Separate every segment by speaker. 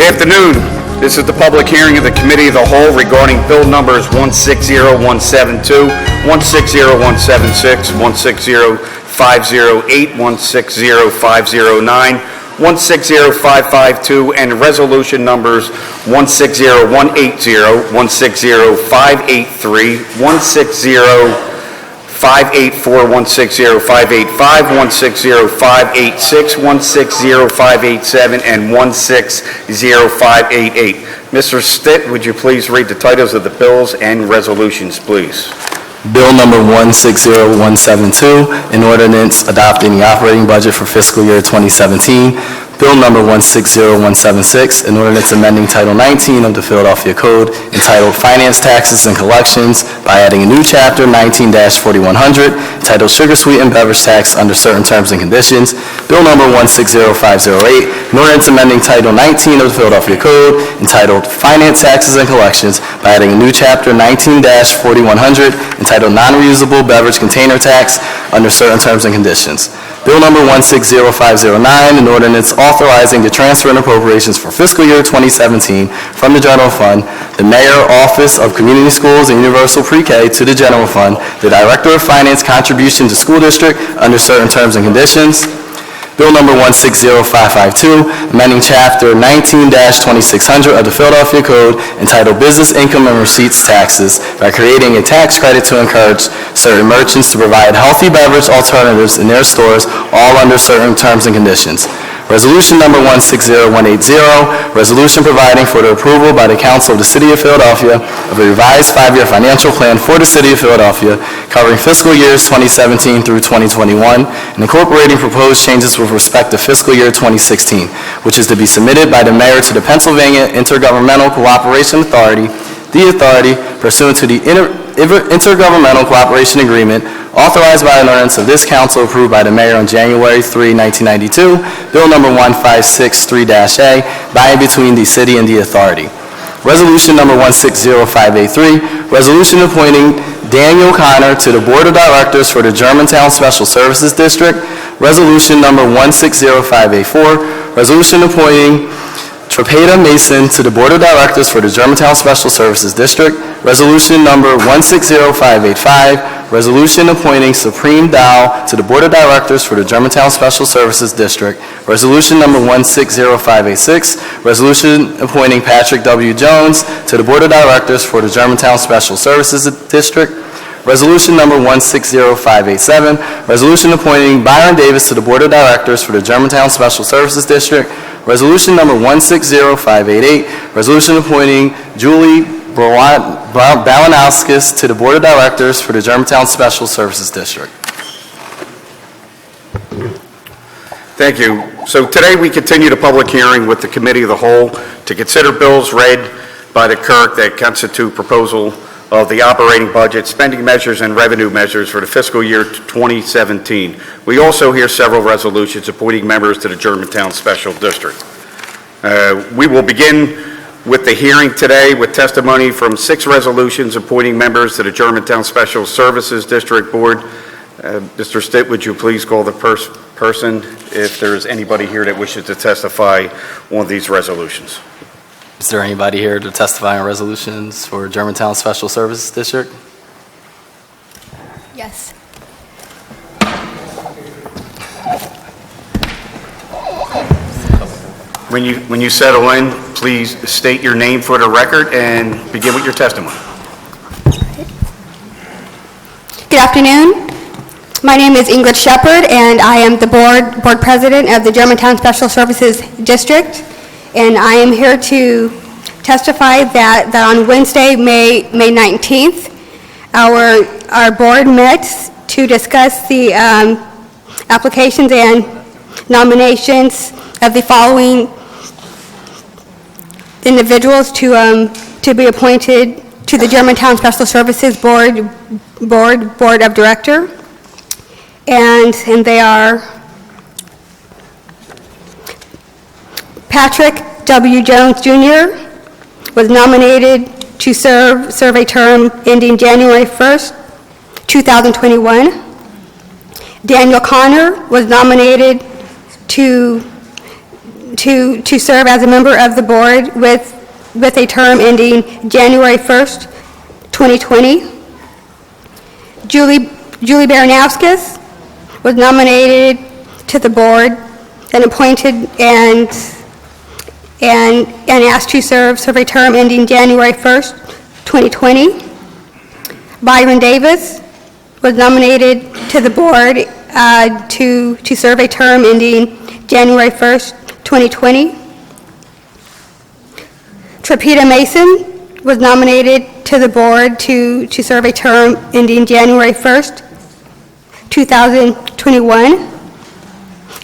Speaker 1: Good afternoon. This is the public hearing of the Committee of the Whole regarding bill numbers 160172, 160176, 160508, 160509, 160552, and resolution numbers 160180, 160583, 160-584, 160-585, 160-586, 160-587, and 160-588. Mr. Stitt, would you please read the titles of the bills and resolutions, please?
Speaker 2: Bill number 160172, an ordinance adopting the operating budget for fiscal year 2017. Bill number 160176, an ordinance amending Title 19 of the Philadelphia Code entitled Finance Taxes and Collections by adding a new chapter 19-4100 entitled Sugar Sweetened Beverage Tax under certain terms and conditions. Bill number 160508, an ordinance amending Title 19 of the Philadelphia Code entitled Finance Taxes and Collections by adding a new chapter 19-4100 entitled Non-Reusable Beverage Container Tax under certain terms and conditions. Bill number 160509, an ordinance authorizing the transfer and appropriations for fiscal year 2017 from the general fund, the Mayor, Office of Community Schools and Universal Pre-K to the general fund, the Director of Finance contribution to school district under certain terms and conditions. Bill number 160552, amending Chapter 19-2600 of the Philadelphia Code entitled Business Income and Receipts Taxes by creating a tax credit to encourage certain merchants to provide healthy beverage alternatives in their stores, all under certain terms and conditions. Resolution number 160180, resolution providing for the approval by the Council of the City of Philadelphia of a revised 5-year financial plan for the City of Philadelphia covering fiscal years 2017 through 2021 and incorporating proposed changes with respect to fiscal year 2016, which is to be submitted by the Mayor to the Pennsylvania Intergovernmental Cooperation Authority, the authority pursuant to the Intergovernmental Cooperation Agreement authorized by an ordinance of this council approved by the Mayor on January 3, 1992, Bill number 1563-A, by and between the city and the authority. Resolution number 160583, resolution appointing Daniel Connor to the Board of Directors for the Germantown Special Services District. Resolution number 160584, resolution appointing Trapeda Mason to the Board of Directors for the Germantown Special Services District. Resolution number 160585, resolution appointing Supreme Dow to the Board of Directors for the Germantown Special Services District. Resolution number 160586, resolution appointing Patrick W. Jones to the Board of Directors for the Germantown Special Services District. Resolution number 160587, resolution appointing Byron Davis to the Board of Directors for the Germantown Special Services District. Resolution number 160588, resolution appointing Julie Balanowskis to the Board of Directors for the Germantown Special Services District.
Speaker 1: Thank you. So today we continue the public hearing with the Committee of the Whole to consider bills read by the clerk that constitute proposal of the operating budget, spending measures, and revenue measures for the fiscal year 2017. We also hear several resolutions appointing members to the Germantown Special District. We will begin with the hearing today with testimony from 6 resolutions appointing members to the Germantown Special Services District Board. Mr. Stitt, would you please call the person if there is anybody here that wishes to testify on these resolutions?
Speaker 2: Is there anybody here to testify on resolutions for Germantown Special Services District?
Speaker 3: Yes.
Speaker 1: When you settle in, please state your name for the record and begin with your testimony.
Speaker 3: Good afternoon. My name is Ingrid Shepard, and I am the board president of the Germantown Special Services District. And I am here to testify that on Wednesday, May 19th, our board met to discuss the applications and nominations of the following individuals to be appointed to the Germantown Special Services Board of Director, and they are Patrick W. Jones Jr. was nominated to serve a term ending January 1st, 2021. Daniel Connor was nominated to to serve as a member of the board with a term ending January 1st, 2020. Julie Baranowskis was nominated to the board and appointed and asked to serve a term ending January 1st, 2020. Byron Davis was nominated to the board to serve a term ending January 1st, 2020. Trapita Mason was nominated to the board to serve a term ending January 1st, 2021.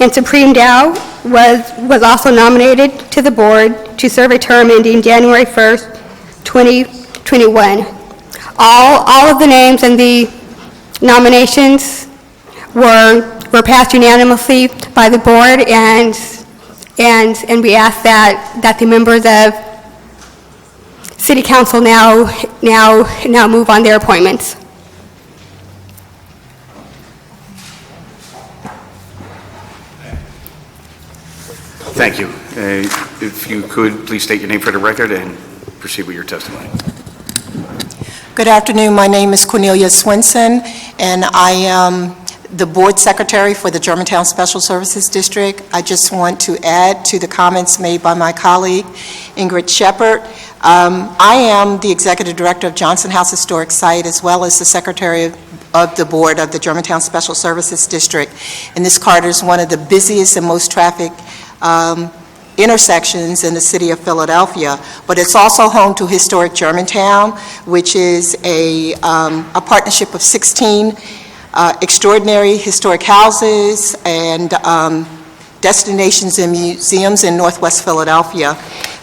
Speaker 3: And Supreme Dow was also nominated to the board to serve a term ending January 1st, 2021. All of the names and the nominations were passed unanimously by the board, and we ask that the members of City Council now move on their appointments.
Speaker 1: Thank you. If you could, please state your name for the record and proceed with your testimony.
Speaker 4: Good afternoon. My name is Cornelia Swinson, and I am the board secretary for the Germantown Special Services District. I just want to add to the comments made by my colleague, Ingrid Shepard. I am the executive director of Johnson House Historic Site, as well as the secretary of the board of the Germantown Special Services District. And this corridor is one of the busiest and most trafficked intersections in the city of Philadelphia, but it's also home to Historic Germantown, which is a partnership of 16 extraordinary historic houses and destinations and museums in Northwest Philadelphia.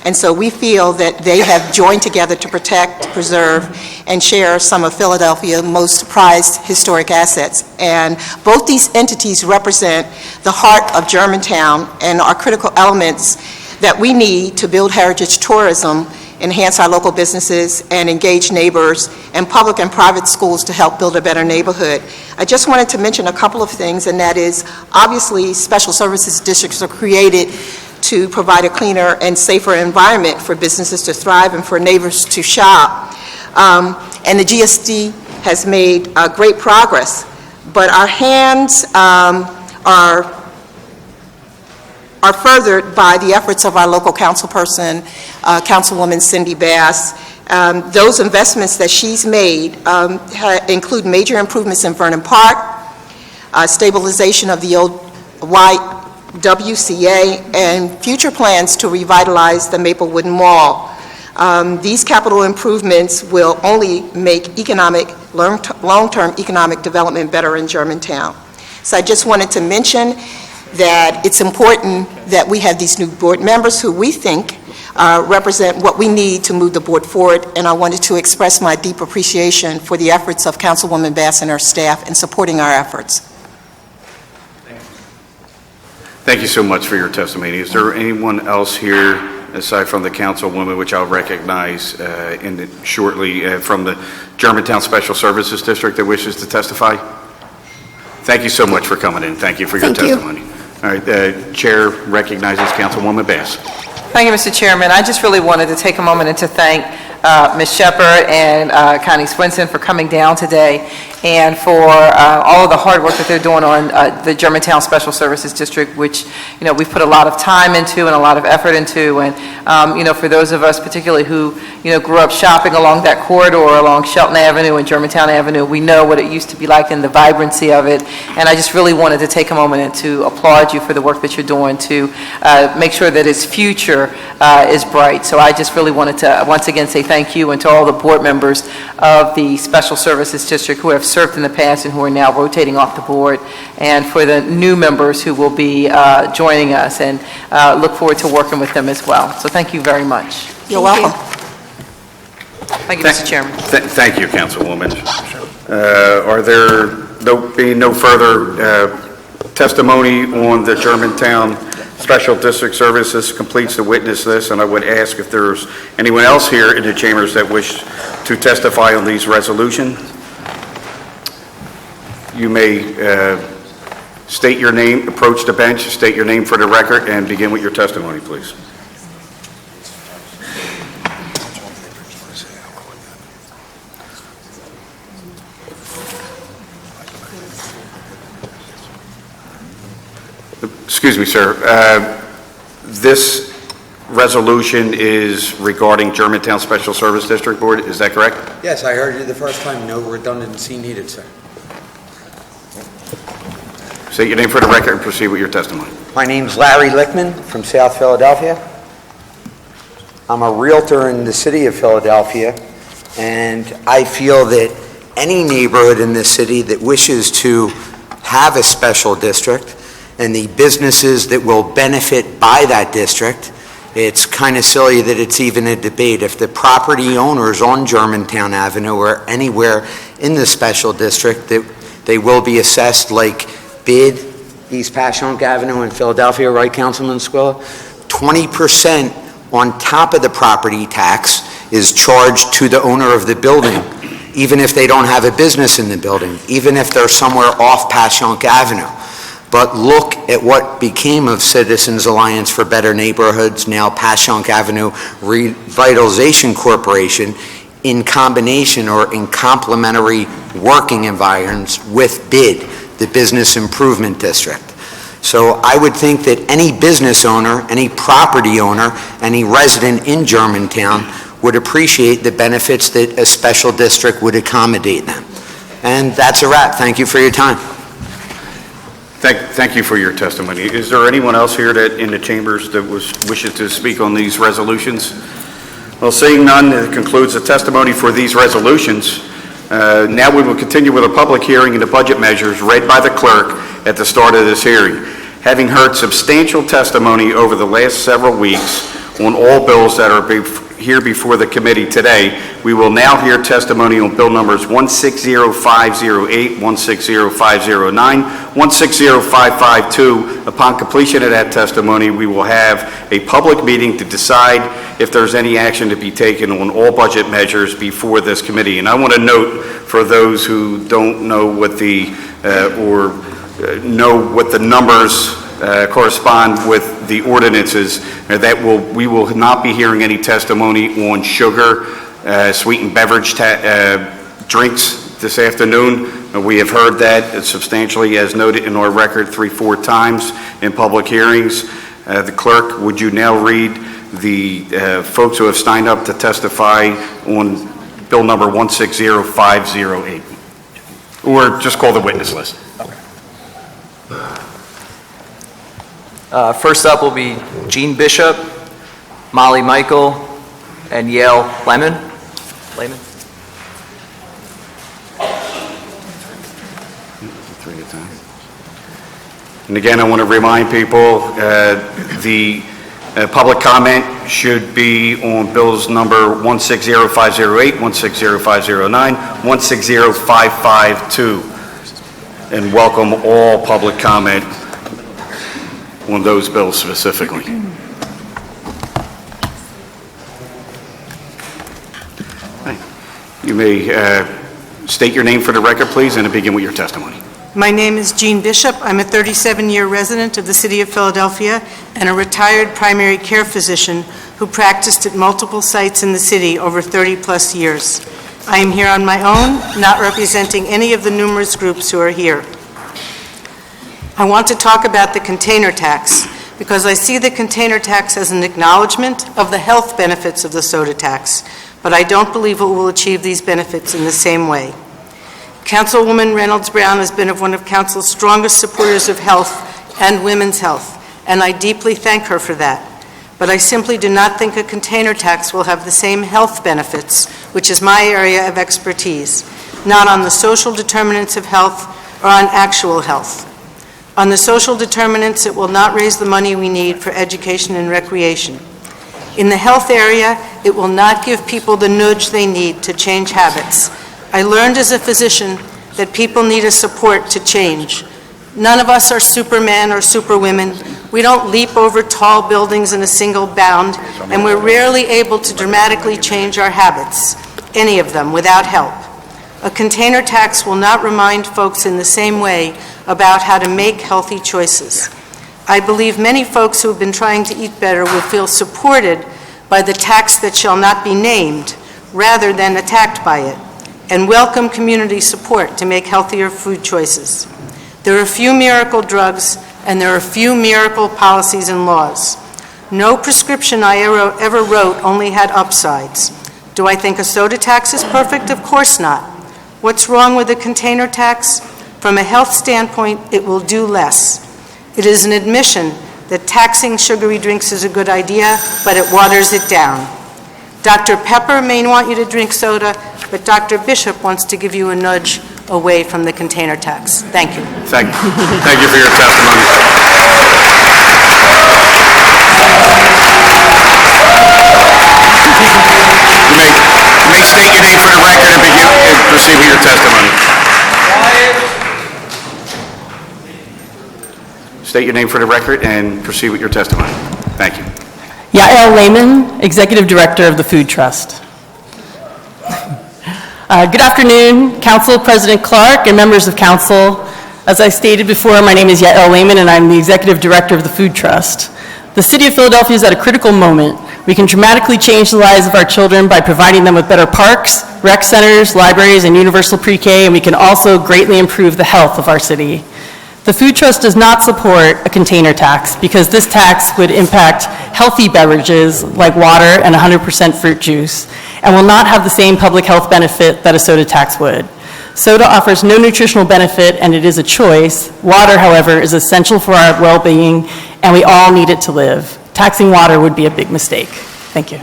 Speaker 4: And so we feel that they have joined together to protect, preserve, and share some of Philadelphia's most prized historic assets. And both these entities represent the heart of Germantown and are critical elements that we need to build heritage tourism, enhance our local businesses, and engage neighbors and public and private schools to help build a better neighborhood. I just wanted to mention a couple of things, and that is, obviously, special services districts are created to provide a cleaner and safer environment for businesses to thrive and for neighbors to shop. And the GSD has made great progress, but our hands are furthered by the efforts of our local councilperson, Councilwoman Cindy Bass. Those investments that she's made include major improvements in Vernon Park, stabilization of the old YWCA, and future plans to revitalize the Maplewood Mall. These capital improvements will only make long-term economic development better in Germantown. So I just wanted to mention that it's important that we have these new board members who we think represent what we need to move the board forward, and I wanted to express my deep appreciation for the efforts of Councilwoman Bass and her staff in supporting our efforts.
Speaker 1: Thank you so much for your testimony. Is there anyone else here, aside from the councilwoman, which I'll recognize shortly, from the Germantown Special Services District that wishes to testify? Thank you so much for coming in. Thank you for your testimony. All right, the chair recognizes Councilwoman Bass.
Speaker 5: Thank you, Mr. Chairman. I just really wanted to take a moment and to thank Ms. Shepard and Connie Swinson for coming down today and for all of the hard work that they're doing on the Germantown Special Services District, which, you know, we've put a lot of time into and a lot of effort into. And, you know, for those of us particularly who, you know, grew up shopping along that corridor along Shelton Avenue and Germantown Avenue, we know what it used to be like and the vibrancy of it. And I just really wanted to take a moment and to applaud you for the work that you're doing to make sure that its future is bright. So I just really wanted to once again say thank you, and to all the board members of the Special Services District who have served in the past and who are now rotating off the board, and for the new members who will be joining us, and look forward to working with them as well. So thank you very much.
Speaker 4: You're welcome.
Speaker 5: Thank you, Mr. Chairman.
Speaker 1: Thank you, Councilwoman. Are there being no further testimony on the Germantown Special District Services completes the witness list, and I would ask if there's anyone else here in the chambers that wish to testify on these resolutions. You may State your name, approach the bench, state your name for the record, and begin with your testimony, please. Excuse me, sir. This resolution is regarding Germantown Special Service District Board, is that correct?
Speaker 6: Yes, I heard you the first time. No redundancy needed, sir.
Speaker 1: State your name for the record and proceed with your testimony.
Speaker 6: My name's Larry Lickman from South Philadelphia. I'm a realtor in the city of Philadelphia, and I feel that any neighborhood in this city that wishes to have a special district and the businesses that will benefit by that district, it's kind of silly that it's even a debate. If the property owners on Germantown Avenue or anywhere in the special district, they will be assessed like Bid, East Passyunk Avenue in Philadelphia, right, Councilman Squilla? 20% on top of the property tax is charged to the owner of the building, even if they don't have a business in the building, even if they're somewhere off Passyunk Avenue. But look at what became of Citizens Alliance for Better Neighborhoods, now Passyunk Avenue Revitalization Corporation, in combination or in complementary working environments with BID, the Business Improvement District. So I would think that any business owner, any property owner, any resident in Germantown would appreciate the benefits that a special district would accommodate them. And that's a wrap. Thank you for your time.
Speaker 1: Thank you for your testimony. Is there anyone else here that in the chambers that wishes to speak on these resolutions? Well, seeing none, it concludes the testimony for these resolutions. Now we will continue with a public hearing and the budget measures read by the clerk at the start of this hearing. Having heard substantial testimony over the last several weeks on all bills that are here before the committee today, we will now hear testimony on bill numbers 160508, 160509, 160552. Upon completion of that testimony, we will have a public meeting to decide if there's any action to be taken on all budget measures before this committee. And I want to note for those who don't know what the know what the numbers correspond with the ordinances, that we will not be hearing any testimony on sugar, sweetened beverage drinks this afternoon. We have heard that substantially, as noted in our record, 3-4 times in public hearings. The clerk, would you now read the folks who have signed up to testify on bill number 160508? Or just call the witness list.
Speaker 7: First up will be Gene Bishop, Molly Michael, and Yale Lemon.
Speaker 1: Three at a time. And again, I want to remind people, the public comment should be on bills number 160508, 160509, 160552. And welcome all public comment on those bills specifically. You may state your name for the record, please, and begin with your testimony.
Speaker 8: My name is Jean Bishop. I'm a 37-year resident of the city of Philadelphia and a retired primary care physician who practiced at multiple sites in the city over 30-plus years. I am here on my own, not representing any of the numerous groups who are here. I want to talk about the container tax because I see the container tax as an acknowledgement of the health benefits of the soda tax, but I don't believe it will achieve these benefits in the same way. Councilwoman Reynolds Brown has been one of Council's strongest supporters of health and women's health, and I deeply thank her for that. But I simply do not think a container tax will have the same health benefits, which is my area of expertise, not on the social determinants of health or on actual health. On the social determinants, it will not raise the money we need for education and recreation. In the health area, it will not give people the nudge they need to change habits. I learned as a physician that people need a support to change. None of us are Superman or Superwomen. We don't leap over tall buildings in a single bound, and we're rarely able to dramatically change our habits, any of them, without help. A container tax will not remind folks in the same way about how to make healthy choices. I believe many folks who have been trying to eat better will feel supported by the tax that shall not be named, rather than attacked by it, and welcome community support to make healthier food choices. There are few miracle drugs, and there are few miracle policies and laws. No prescription I ever wrote only had upsides. Do I think a soda tax is perfect? Of course not. What's wrong with a container tax? From a health standpoint, it will do less. It is an admission that taxing sugary drinks is a good idea, but it waters it down. Dr. Pepper may want you to drink soda, but Dr. Bishop wants to give you a nudge away from the container tax. Thank you.
Speaker 1: Thank you for your testimony. You may state your name for the record and proceed with your testimony. State your name for the record and proceed with your testimony. Thank you.
Speaker 9: Yael Lehman, Executive Director of the Food Trust. Good afternoon, Council President Clark and members of Council. As I stated before, my name is Yael Lehman and I'm the Executive Director of the Food Trust. The City of Philadelphia is at a critical moment. We can dramatically change the lives of our children by providing them with better parks, rec centers, libraries, and universal pre-K, and we can also greatly improve the health of our city. The Food Trust does not support a container tax because this tax would impact healthy beverages like water and 100% fruit juice and will not have the same public health benefit that a soda tax would. Soda offers no nutritional benefit and it is a choice. Water, however, is essential for our well-being and we all need it to live. Taxing water would be a big mistake. Thank you.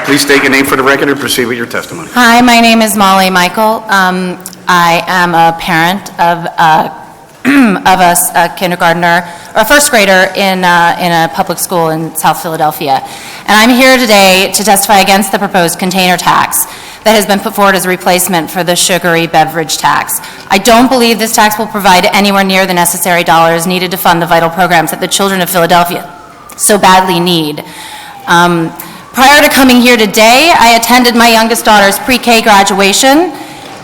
Speaker 1: Please state your name for the record and proceed with your testimony.
Speaker 10: Hi, my name is Molly Michael. I am a parent of a kindergartner, or a first grader in a public school in South Philadelphia. And I'm here today to testify against the proposed container tax that has been put forward as a replacement for the sugary beverage tax. I don't believe this tax will provide anywhere near the necessary dollars needed to fund the vital programs that the children of Philadelphia so badly need. Prior to coming here today, I attended my youngest daughter's pre-K graduation.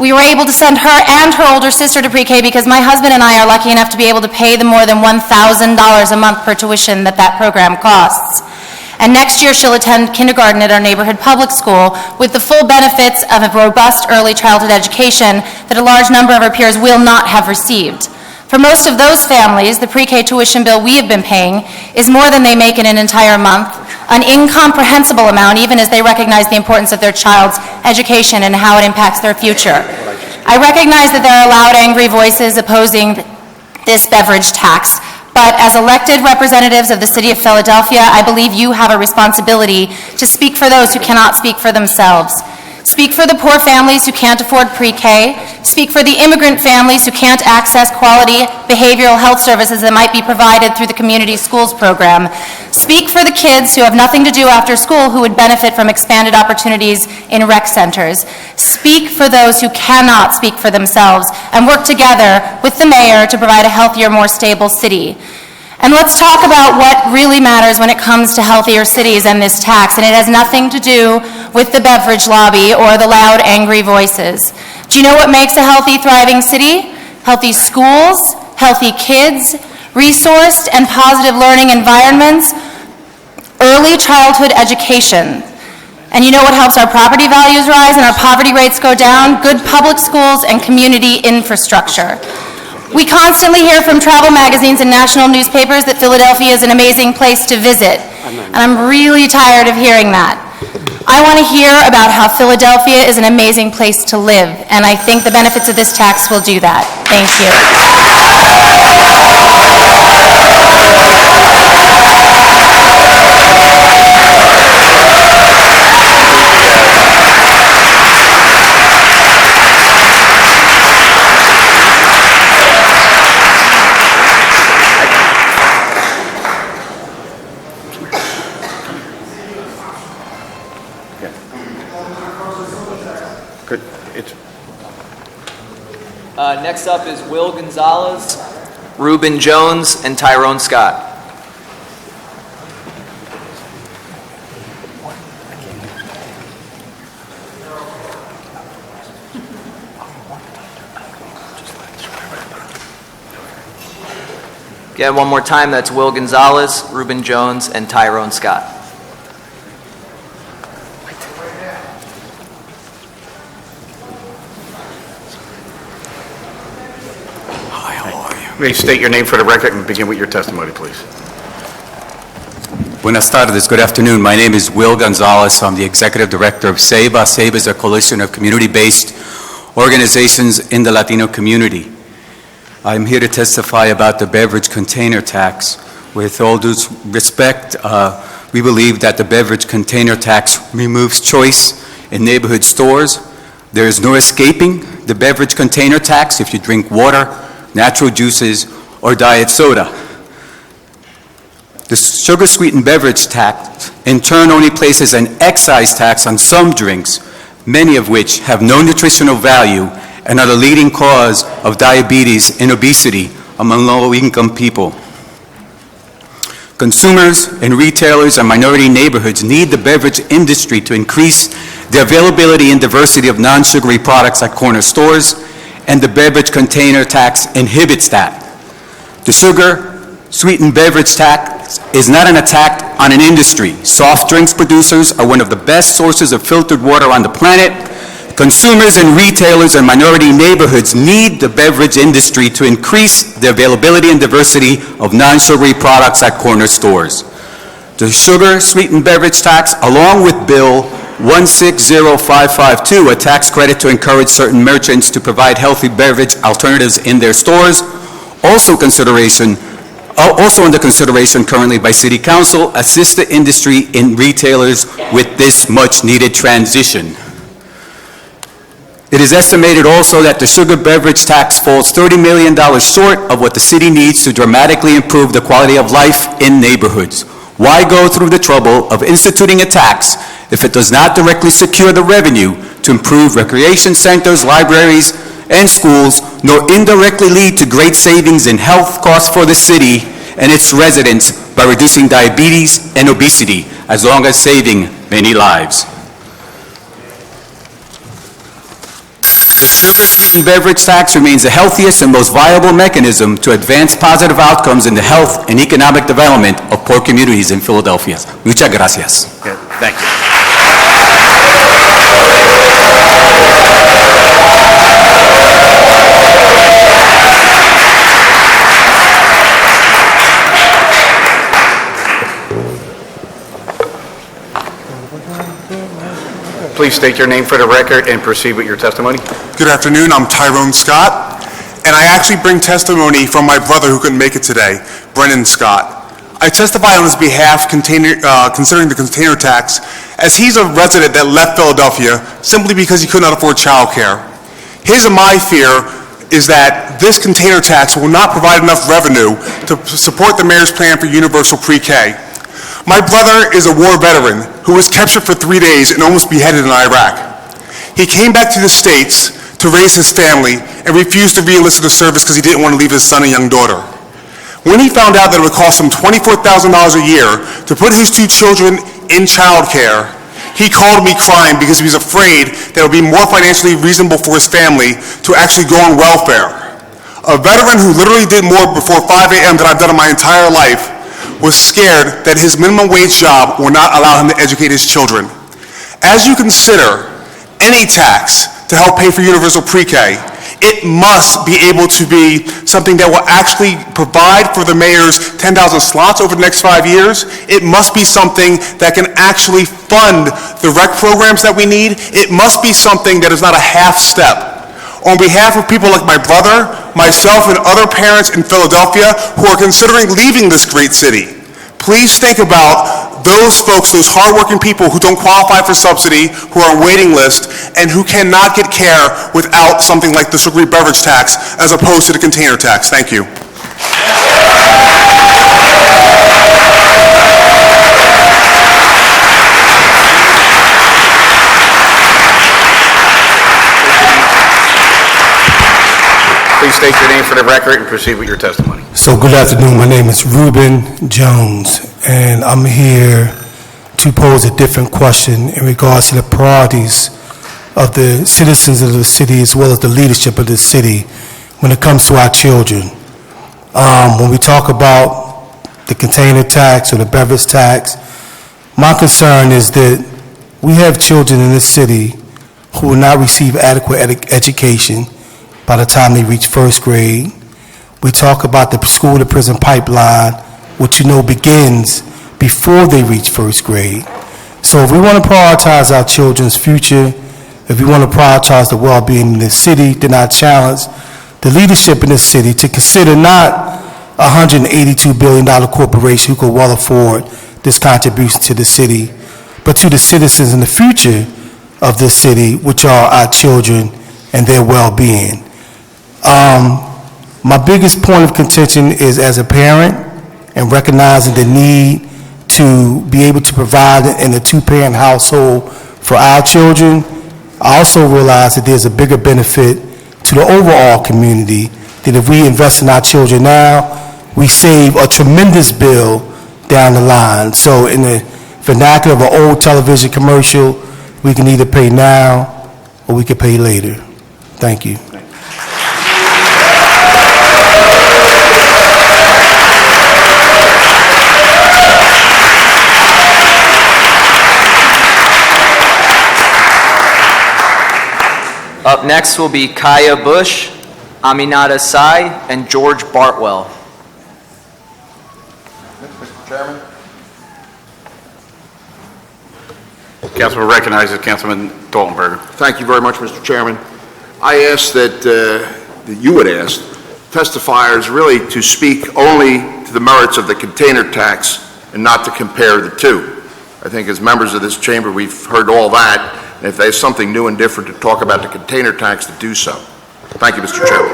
Speaker 10: We were able to send her and her older sister to pre-K because my husband and I are lucky enough to be able to pay the more than $1,000 a month per tuition that program costs. And next year she'll attend kindergarten at our neighborhood public school with the full benefits of a robust early childhood education that a large number of our peers will not have received. For most of those families, the pre-K tuition bill we have been paying is more than they make in an entire month, an incomprehensible amount, even as they recognize the importance of their child's education and how it impacts their future. I recognize that there are loud, angry voices opposing this beverage tax, but as elected representatives of the City of Philadelphia, I believe you have a responsibility to speak for those who cannot speak for themselves. Speak for the poor families who can't afford pre-K. Speak for the immigrant families who can't access quality behavioral health services that might be provided through the community schools program. Speak for the kids who have nothing to do after school who would benefit from expanded opportunities in rec centers. Speak for those who cannot speak for themselves and work together with the mayor to provide a healthier, more stable city. And let's talk about what really matters when it comes to healthier cities and this tax, and it has nothing to do with the beverage lobby or the loud, angry voices. Do you know what makes a healthy, thriving city? Healthy schools, healthy kids, resourced and positive learning environments, early childhood education. And you know what helps our property values rise and our poverty rates go down? Good public schools and community infrastructure. We constantly hear from travel magazines and national newspapers that Philadelphia is an amazing place to visit, and I'm really tired of hearing that. I want to hear about how Philadelphia is an amazing place to live, and I think the benefits of this tax will do that. Thank you.
Speaker 7: Next up is Will Gonzalez. Reuben Jones, and Tyrone Scott. Again, one more time, that's Will Gonzalez, Reuben Jones, and Tyrone Scott.
Speaker 1: May you state your name for the record and begin with your testimony, please.
Speaker 11: Buenas tardes, good afternoon. My name is Will Gonzalez. I'm the Executive Director of SEBA. SEBA is a coalition of community-based organizations in the Latino community. I'm here to testify about the beverage container tax. With all due respect, we believe that the beverage container tax removes choice in neighborhood stores. There is no escaping the beverage container tax if you drink water, natural juices, or diet soda. The sugar-sweetened beverage tax, in turn, only places an excise tax on some drinks, many of which have no nutritional value and are the leading cause of diabetes and obesity among low-income people. Consumers and retailers and minority neighborhoods need the beverage industry to increase the availability and diversity of non-sugary products at corner stores, and the beverage container tax inhibits that. The sugar-sweetened beverage tax is not an attack on an industry. Soft drinks producers are one of the best sources of filtered water on the planet. Consumers and retailers and minority neighborhoods need the beverage industry to increase the availability and diversity of non-sugary products at corner stores. The sugar-sweetened beverage tax, along with Bill 160552, a tax credit to encourage certain merchants to provide healthy beverage alternatives in their stores, also under consideration currently by City Council, assist the industry and retailers with this much-needed transition. It is estimated also that the sugar beverage tax falls $30 million short of what the city needs to dramatically improve the quality of life in neighborhoods. Why go through the trouble of instituting a tax if it does not directly secure the revenue to improve recreation centers, libraries, and schools, nor indirectly lead to great savings in health costs for the city and its residents by reducing diabetes and obesity, as long as saving many lives? The sugar-sweetened beverage tax remains the healthiest and most viable mechanism to advance positive outcomes in the health and economic development of poor communities in Philadelphia. Muchas gracias.
Speaker 1: Okay, thank you. Please state your name for the record and proceed with your testimony.
Speaker 12: Good afternoon, I'm Tyrone Scott, and I actually bring testimony from my brother who couldn't make it today, Brennan Scott. I testify on his behalf concerning the container tax, as he's a resident that left Philadelphia simply because he could not afford childcare. His and my fear is that this container tax will not provide enough revenue to support the mayor's plan for universal pre-K. My brother is a war veteran who was captured for 3 days and almost beheaded in Iraq. He came back to the States to raise his family and refused to re-enlist into service because he didn't want to leave his son and young daughter. When he found out that it would cost him $24,000 a year to put his 2 children in childcare, he called me crying because he was afraid that it would be more financially reasonable for his family to actually go on welfare. A veteran who literally did more before 5 a.m. than I've done in my entire life was scared that his minimum wage job will not allow him to educate his children. As you consider any tax to help pay for universal pre-K, it must be able to be something that will actually provide for the mayor's 10,000 slots over the next 5 years. It must be something that can actually fund the rec programs that we need. It must be something that is not a half step. On behalf of people like my brother, myself, and other parents in Philadelphia who are considering leaving this great city, please think about those folks, those hardworking people who don't qualify for subsidy, who are on waiting list, and who cannot get care without something like the sugary beverage tax as opposed to the container tax. Thank you.
Speaker 1: state your name for the record and proceed with your testimony.
Speaker 13: So good afternoon, my name is Reuben Jones, and I'm here to pose a different question in regards to the priorities of the citizens of the city as well as the leadership of the city when it comes to our children. When we talk about the container tax or the beverage tax, my concern is that we have children in this city who will not receive adequate education by the time they reach first grade. We talk about the school-to-prison pipeline, which begins before they reach first grade. So if we want to prioritize our children's future, if we want to prioritize the well-being in this city, then I challenge the leadership in this city to consider not a $182 billion corporation who could well afford this contribution to the city, but to the citizens in the future of this city, which are our children and their well-being. My biggest point of contention is as a parent and recognizing the need to be able to provide in a two-parent household for our children. I also realize that there's a bigger benefit to the overall community that if we invest in our children now, we save a tremendous bill down the line. So in the vernacular of an old television commercial, we can either pay now or we can pay later. Thank you.
Speaker 7: Up next will be Kaya Bush, Aminata Sai, and George Bartwell.
Speaker 12: Mr. Chairman.
Speaker 1: Councilman recognizes Councilman Daltonberger.
Speaker 14: Thank you very much, Mr. Chairman. I ask that you would ask testifiers really to speak only to the merits of the container tax and not to compare the two. I think as members of this chamber, we've heard all that, and if there's something new and different to talk about the container tax, to do so. Thank you, Mr. Chairman.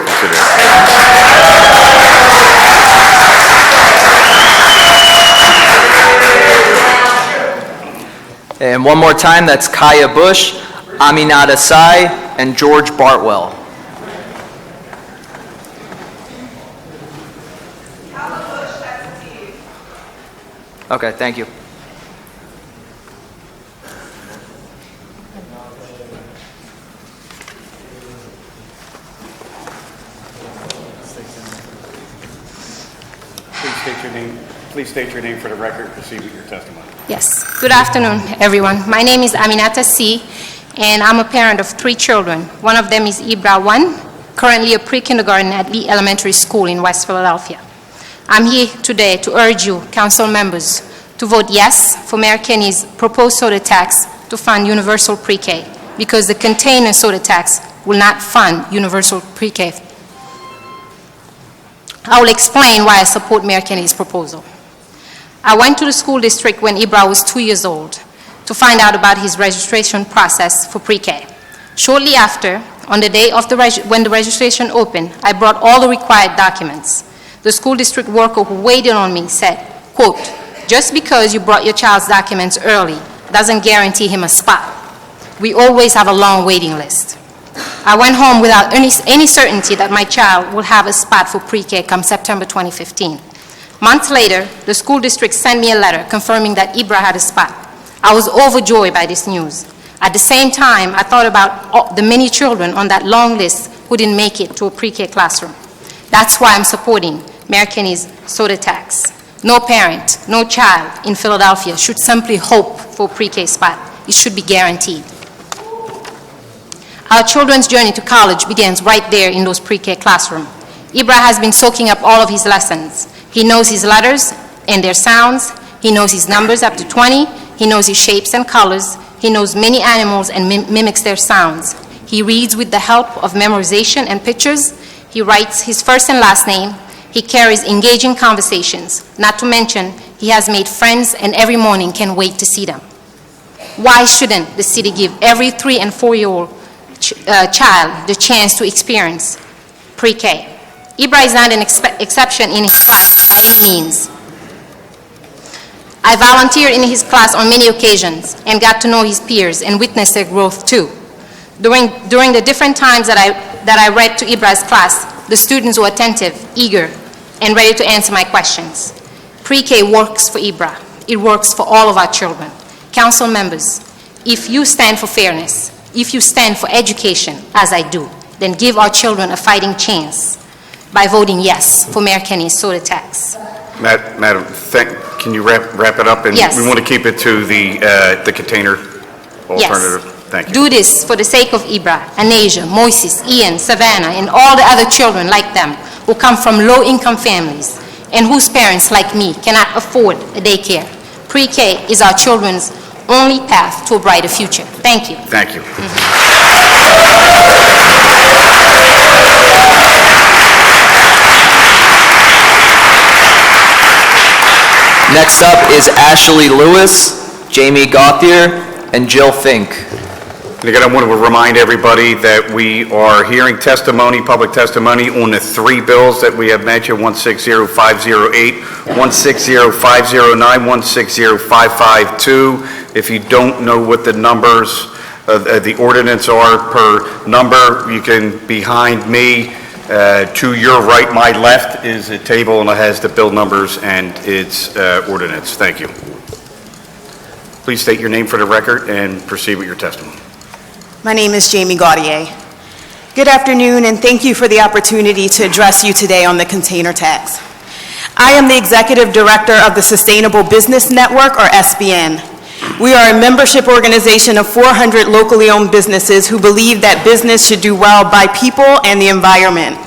Speaker 7: And one more time, that's Kaya Bush, Aminata Sai, and George Bartwell. Okay, thank you.
Speaker 1: Please state your name for the record and proceed with your testimony.
Speaker 15: Yes. Good afternoon, everyone. My name is Aminata C, and I'm a parent of 3 children. One of them is Ibra 1, currently a pre-kindergarten at Lee Elementary School in West Philadelphia. I'm here today to urge you, council members, to vote yes for Mayor Kenny's proposed soda tax to fund universal pre-K, because the container soda tax will not fund universal pre-K. I will explain why I support Mayor Kenny's proposal. I went to the school district when Ibra was 2 years old to find out about his registration process for pre-K. Shortly after, on the day of when the registration opened, I brought all the required documents. The school district worker who waited on me said, quote, "Just because you brought your child's documents early doesn't guarantee him a spot. We always have a long waiting list." I went home without any certainty that my child will have a spot for pre-K come September 2015. Months later, the school district sent me a letter confirming that Ibra had a spot. I was overjoyed by this news. At the same time, I thought about the many children on that long list who didn't make it to a pre-K classroom. That's why I'm supporting Mayor Kenny's soda tax. No parent, no child in Philadelphia should simply hope for a pre-K spot. It should be guaranteed. Our children's journey to college begins right there in those pre-K classrooms. Ibra has been soaking up all of his lessons. He knows his letters and their sounds. He knows his numbers up to 20. He knows his shapes and colors. He knows many animals and mimics their sounds. He reads with the help of memorization and pictures. He writes his first and last name. He carries engaging conversations. Not to mention, he has made friends and every morning can wait to see them. Why shouldn't the city give every 3- and 4-year-old child the chance to experience pre-K? Ibra is not an exception in his class by any means. I volunteered in his class on many occasions and got to know his peers and witness their growth too. During the different times that I read to Ibra's class, the students were attentive, eager, and ready to answer my questions. Pre-K works for Ibra. It works for all of our children. Council members, if you stand for fairness, if you stand for education, as I do, then give our children a fighting chance by voting yes for Mayor Kenny's soda tax.
Speaker 1: Madam, can you wrap it up? And
Speaker 15: Yes.
Speaker 1: we want to keep it to the container alternative.
Speaker 15: Yes.
Speaker 1: Thank you.
Speaker 15: Do this for the sake of Ibra, Anasia, Moises, Ian, Savannah, and all the other children like them who come from low-income families and whose parents, like me, cannot afford a daycare. Pre-K is our children's only path to a brighter future. Thank you.
Speaker 1: Thank you.
Speaker 7: Next up is Ashley Lewis, Jamie Gauthier, and Jill Fink.
Speaker 1: And again, I want to remind everybody that we are hearing testimony, public testimony, on the three bills that we have mentioned, 160508, 160509, 160552. If you don't know what the numbers of the ordinance are per number, you can, behind me, to your right, my left, is a table and it has the bill numbers and its ordinance. Thank you. Please state your name for the record and proceed with your testimony.
Speaker 16: My name is Jamie Gauthier. Good afternoon, and thank you for the opportunity to address you today on the container tax. I am the Executive Director of the Sustainable Business Network, or SBN. We are a membership organization of 400 locally owned businesses who believe that business should do well by people and the environment.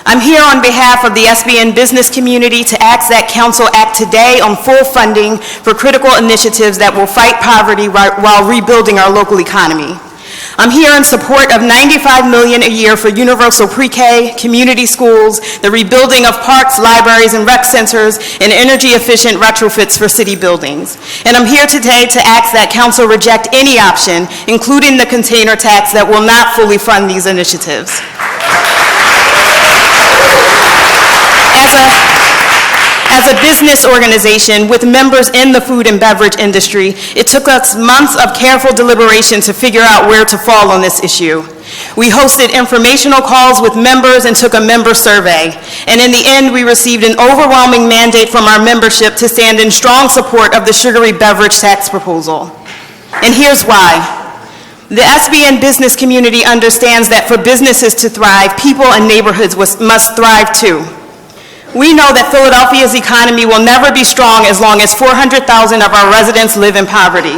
Speaker 16: I'm here on behalf of the SBN business community to ask that Council act today on full funding for critical initiatives that will fight poverty while rebuilding our local economy. I'm here in support of $95 million a year for universal pre-K, community schools, the rebuilding of parks, libraries, and rec centers, and energy-efficient retrofits for city buildings. And I'm here today to ask that Council reject any option, including the container tax, that will not fully fund these initiatives. As a business organization with members in the food and beverage industry, it took us months of careful deliberation to figure out where to fall on this issue. We hosted informational calls with members and took a member survey. And in the end, we received an overwhelming mandate from our membership to stand in strong support of the sugary beverage tax proposal. And here's why. The SBN business community understands that for businesses to thrive, people and neighborhoods must thrive too. We know that Philadelphia's economy will never be strong as long as 400,000 of our residents live in poverty.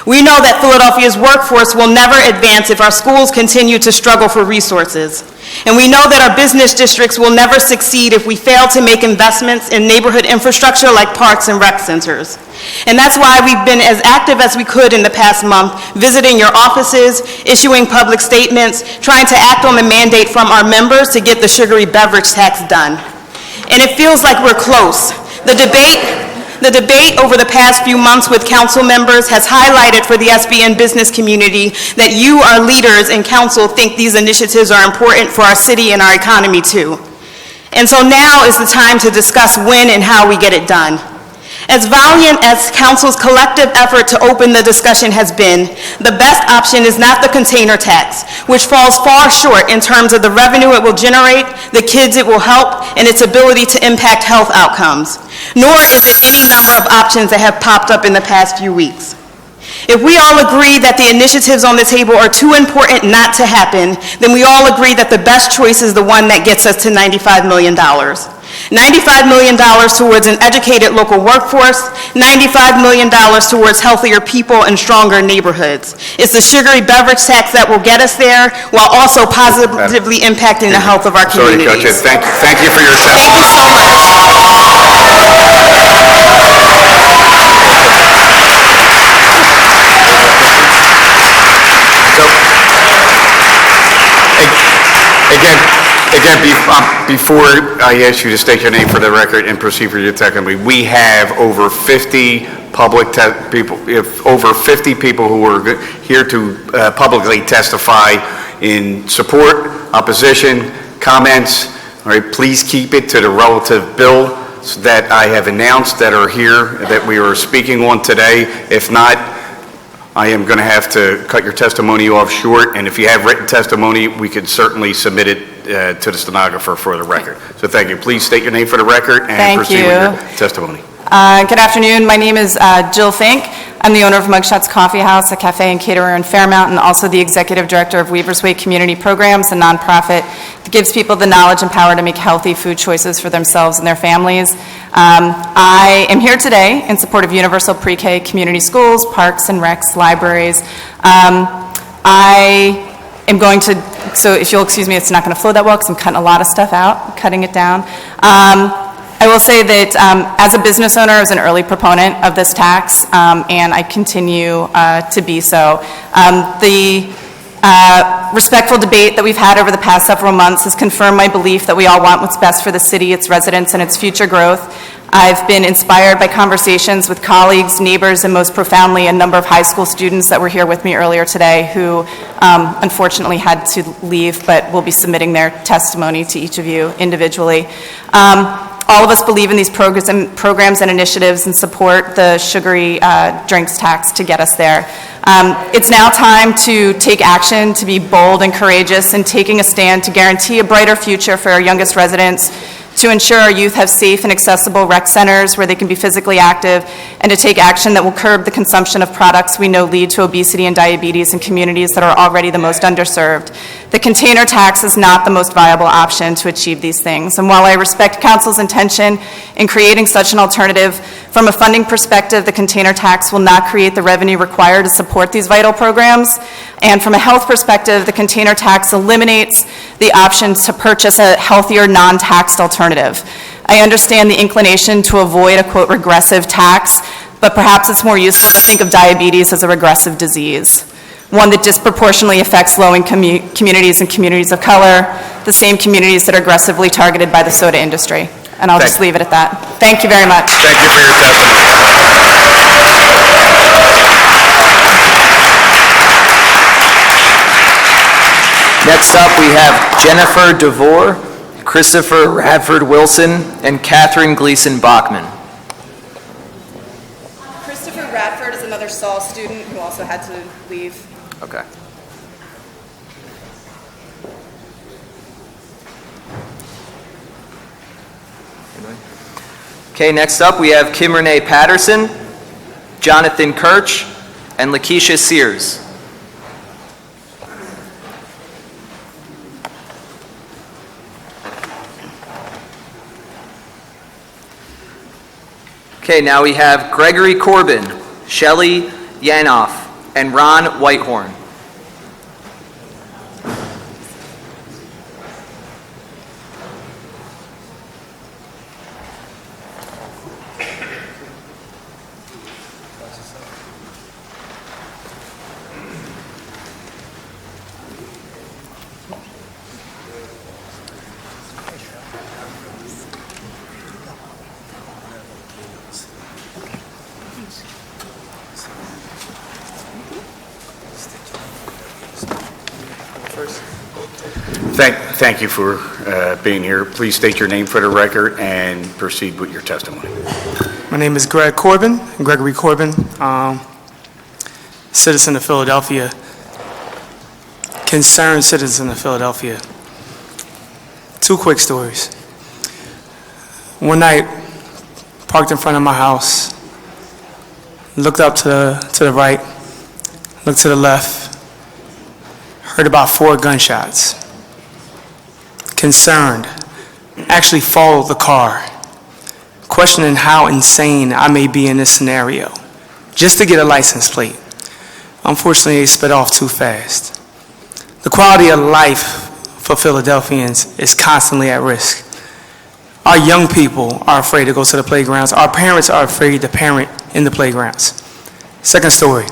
Speaker 16: We know that Philadelphia's workforce will never advance if our schools continue to struggle for resources. And we know that our business districts will never succeed if we fail to make investments in neighborhood infrastructure like parks and rec centers. And that's why we've been as active as we could in the past month, visiting your offices, issuing public statements, trying to act on the mandate from our members to get the sugary beverage tax done. And it feels like we're close. The debate over the past few months with council members has highlighted for the SBN business community that you, our leaders in council, think these initiatives are important for our city and our economy too. And so now is the time to discuss when and how we get it done. As valiant as council's collective effort to open the discussion has been, the best option is not the container tax, which falls far short in terms of the revenue it will generate, the kids it will help, and its ability to impact health outcomes. Nor is it any number of options that have popped up in the past few weeks. If we all agree that the initiatives on the table are too important not to happen, then we all agree that the best choice is the one that gets us to $95 million. $95 million towards an educated local workforce, $95 million towards healthier people and stronger neighborhoods. It's the sugary beverage tax that will get us there while also positively impacting the health of our communities.
Speaker 1: Sorry to cut you. Thank you for your testimony.
Speaker 16: Thank you so
Speaker 1: Before I ask you to state your name for the record and proceed for your testimony, we have over 50 people who are here to publicly testify in support, opposition, comments. All right, please keep it to the relative bills that I have announced that are here that we are speaking on today. If not, I am going to have to cut your testimony off short, and if you have written testimony, we could certainly submit it to the stenographer for the record. So thank you. Please state your name for the record and
Speaker 9: Thank
Speaker 1: proceed
Speaker 9: you.
Speaker 1: with your testimony.
Speaker 9: Good afternoon. My name is Jill Fink. I'm the owner of Mugshots Coffee House, a cafe and caterer in Fairmount, and also the executive director of Weaver's Way Community Programs, a nonprofit that gives people the knowledge and power to make healthy food choices for themselves and their families. I am here today in support of universal pre-K community schools, parks and recs, libraries. I am going to, so if you'll excuse me, it's not going to flow that well because I'm cutting a lot of stuff out, cutting it down. I will say that as a business owner, I was an early proponent of this tax, and I continue to be so. The respectful debate that we've had over the past several months has confirmed my belief that we all want what's best for the city, its residents, and its future growth. I've been inspired by conversations with colleagues, neighbors, and most profoundly, a number of high school students that were here with me earlier today who unfortunately had to leave, but will be submitting their testimony to each of you individually. All of us believe in these programs and initiatives and support the sugary drinks tax to get us there. It's now time to take action, to be bold and courageous in taking a stand to guarantee a brighter future for our youngest residents, to ensure our youth have safe and accessible rec centers where they can be physically active, and to take action that will curb the consumption of products we know lead to obesity and diabetes in communities that are already the most underserved. The container tax is not the most viable option to achieve these things. And while I respect Council's intention in creating such an alternative, from a funding perspective, the container tax will not create the revenue required to support these vital programs. And from a health perspective, the container tax eliminates the option to purchase a healthier, non-taxed alternative. I understand the inclination to avoid a, quote, regressive tax, but perhaps it's more useful to think of diabetes as a regressive disease, one that disproportionately affects low-income communities and communities of color, the same communities that are aggressively targeted by the soda industry. And I'll just leave it at that. Thank you very much.
Speaker 1: Thank you for your testimony.
Speaker 7: Next up, we have Jennifer DeVore, Christopher Radford Wilson, and Catherine Gleason Bachman.
Speaker 9: Christopher Radford is another Saul student who also had to leave.
Speaker 7: Okay. Okay, next up, we have Kim Renee Patterson, Jonathan Kirch, and Lakeisha Sears. Okay, now we have Gregory Corbin, Shelley Yanoff, and Ron Whitehorn.
Speaker 1: Thank you for being here. Please state your name for the record and proceed with your testimony.
Speaker 17: My name is Gregory Corbin, citizen of Philadelphia, concerned citizen of Philadelphia. Two quick stories. One night, parked in front of my house, looked up to the right, looked to the left, heard about 4 gunshots. Concerned, actually followed the car, questioning how insane I may be in this scenario, just to get a license plate. Unfortunately, they sped off too fast. The quality of life for Philadelphians is constantly at risk. Our young people are afraid to go to the playgrounds. Our parents are afraid to parent in the playgrounds. Second story.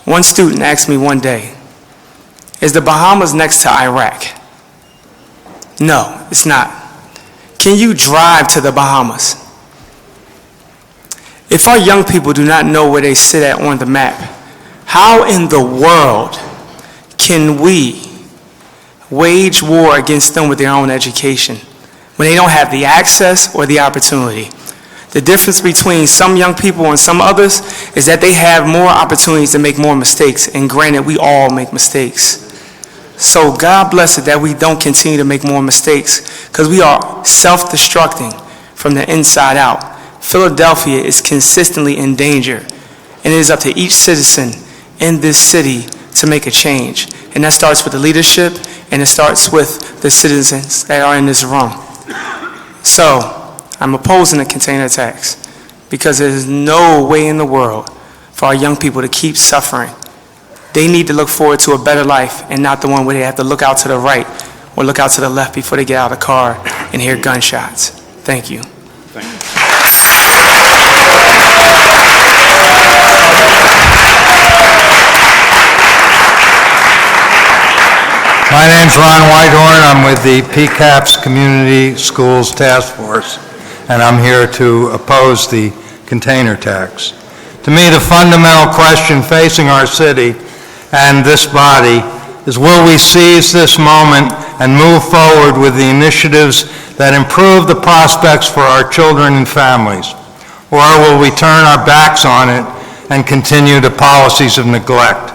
Speaker 17: One student asked me one day, is the Bahamas next to Iraq? No, it's not. Can you drive to the Bahamas? If our young people do not know where they sit at on the map, how in the world can we wage war against them with their own education when they don't have the access or the opportunity? The difference between some young people and some others is that they have more opportunities to make more mistakes, and granted, we all make mistakes. So God bless it that we don't continue to make more mistakes, because we are self-destructing from the inside out. Philadelphia is consistently in danger, and it is up to each citizen in this city to make a change. And that starts with the leadership, and it starts with the citizens that are in this room. So, I'm opposing the container tax, because there is no way in the world for our young people to keep suffering. They need to look forward to a better life, and not the one where they have to look out to the right or look out to the left before they get out of the car and hear gunshots. Thank you.
Speaker 18: My name's Ron Whitehorn. I'm with the PCAPS Community Schools Task Force, and I'm here to oppose the container tax. To me, the fundamental question facing our city and this body is, will we seize this moment and move forward with the initiatives that improve the prospects for our children and families? Or will we turn our backs on it and continue the policies of neglect?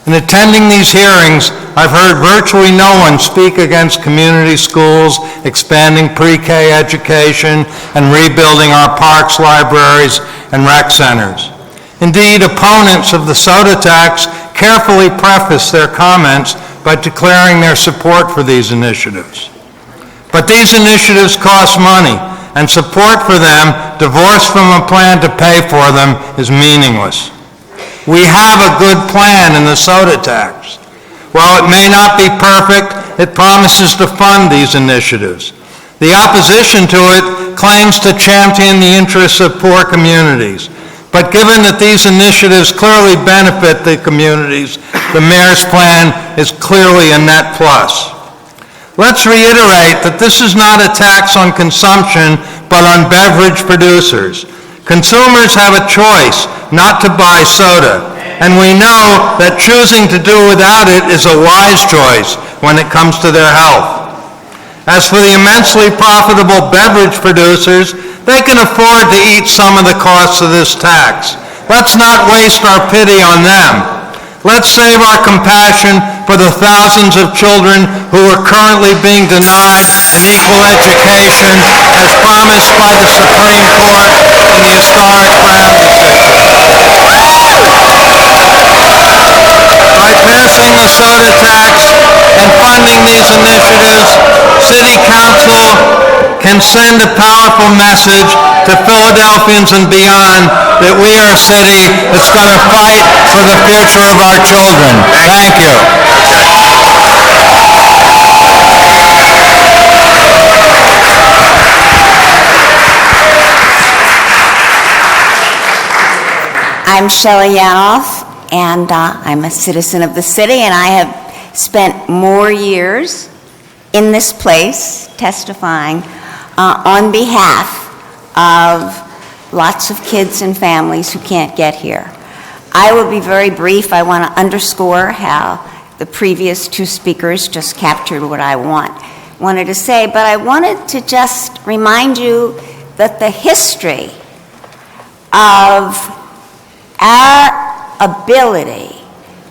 Speaker 18: In attending these hearings, I've heard virtually no one speak against community schools, expanding pre-K education, and rebuilding our parks, libraries, and rec centers. Indeed, opponents of the soda tax carefully preface their comments by declaring their support for these initiatives. But these initiatives cost money, and support for them, divorced from a plan to pay for them, is meaningless. We have a good plan in the soda tax. While it may not be perfect, it promises to fund these initiatives. The opposition to it claims to champion the interests of poor communities. But given that these initiatives clearly benefit the communities, the mayor's plan is clearly a net plus. Let's reiterate that this is not a tax on consumption, but on beverage producers. Consumers have a choice not to buy soda, and we know that choosing to do without it is a wise choice when it comes to their health. As for the immensely profitable beverage producers, they can afford to eat some of the costs of this tax. Let's not waste our pity on them. Let's save our compassion for the thousands of children who are currently being denied an equal education as promised by the Supreme Court in the historic Brown decision. By passing the soda tax and funding these initiatives, City Council can send a powerful message to Philadelphians and beyond that we are a city that's going to fight for the future of our children. Thank you.
Speaker 19: I'm Shelley Yanoff, and I'm a citizen of the city, and I have spent more years in this place testifying on behalf of lots of kids and families who can't get here. I will be very brief. I want to underscore how the previous two speakers just captured what I wanted to say, but I wanted to just remind you that the history of our ability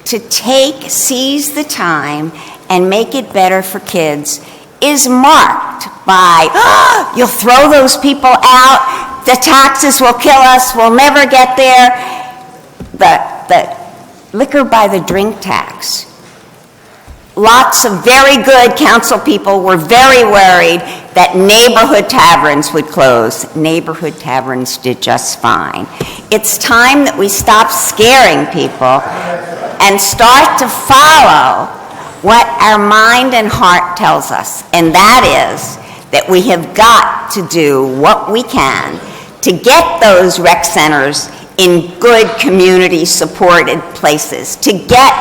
Speaker 19: to seize the time and make it better for kids is marked by, you'll throw those people out, the taxes will kill us, we'll never get there. The liquor by the drink tax. Lots of very good council people were very worried that neighborhood taverns would close. Neighborhood taverns did just fine. It's time that we stop scaring people and start to follow what our mind and heart tells us, and that is that we have got to do what we can to get those rec centers in good community-supported places, to get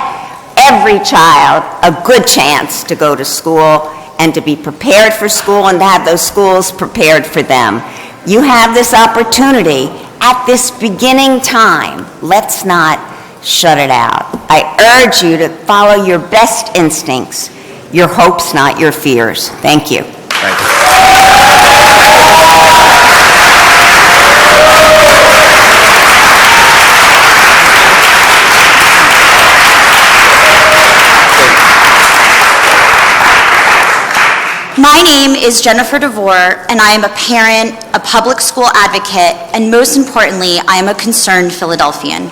Speaker 19: every child a good chance to go to school and to be prepared for school and to have those schools prepared for them. You have this opportunity at this beginning time. Let's not shut it out. I urge you to follow your best instincts, your hopes, not your fears. Thank you.
Speaker 1: Thank you.
Speaker 20: name is Jennifer DeVore, and I am a parent, a public school advocate, and most importantly, I am a concerned Philadelphian.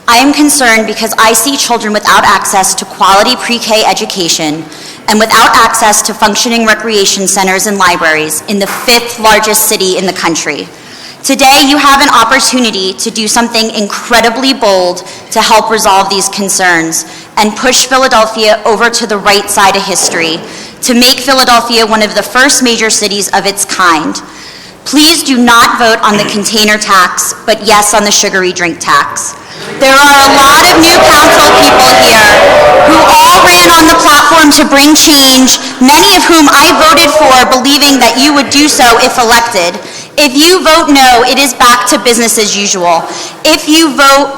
Speaker 20: I am concerned because I see children without access to quality pre-K education and without access to functioning recreation centers and libraries in the 5th largest city in the country. Today, you have an opportunity to do something incredibly bold to help resolve these concerns and push Philadelphia over to the right side of history, to make Philadelphia one of the first major cities of its kind. Please do not vote on the container tax, but yes on the sugary drink tax. There are a lot of new council people here who all ran on the platform to bring change, many of whom I voted for believing that you would do so if elected. If you vote no, it is back to business as usual. If you vote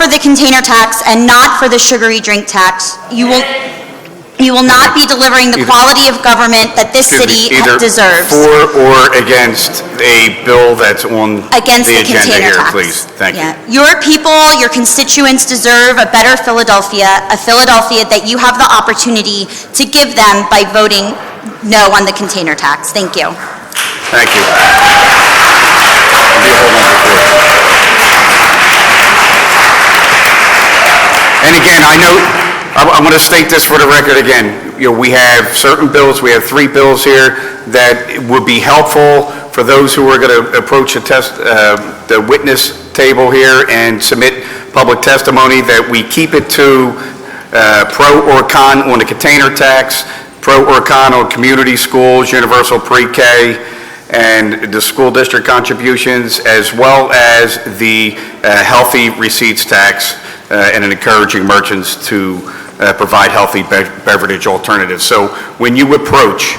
Speaker 20: for the container tax and not for the sugary drink tax, you will not be delivering the quality of government that this city deserves.
Speaker 1: For or against a bill that's on
Speaker 20: Against
Speaker 1: the
Speaker 20: the
Speaker 1: agenda
Speaker 20: container
Speaker 1: here,
Speaker 20: tax.
Speaker 1: please? Thank you.
Speaker 20: Your people, your constituents deserve a better Philadelphia, a Philadelphia that you have the opportunity to give them by voting no on the container tax. Thank you.
Speaker 1: Thank you. And again, I want to state this for the record again. We have certain bills, we have 3 bills here that would be helpful for those who are going to approach the witness table here and submit public testimony, that we keep it to pro or con on the container tax, pro or con on community schools, universal pre-K, and the school district contributions, as well as the healthy receipts tax, and encouraging merchants to provide healthy beverage alternatives. So when you approach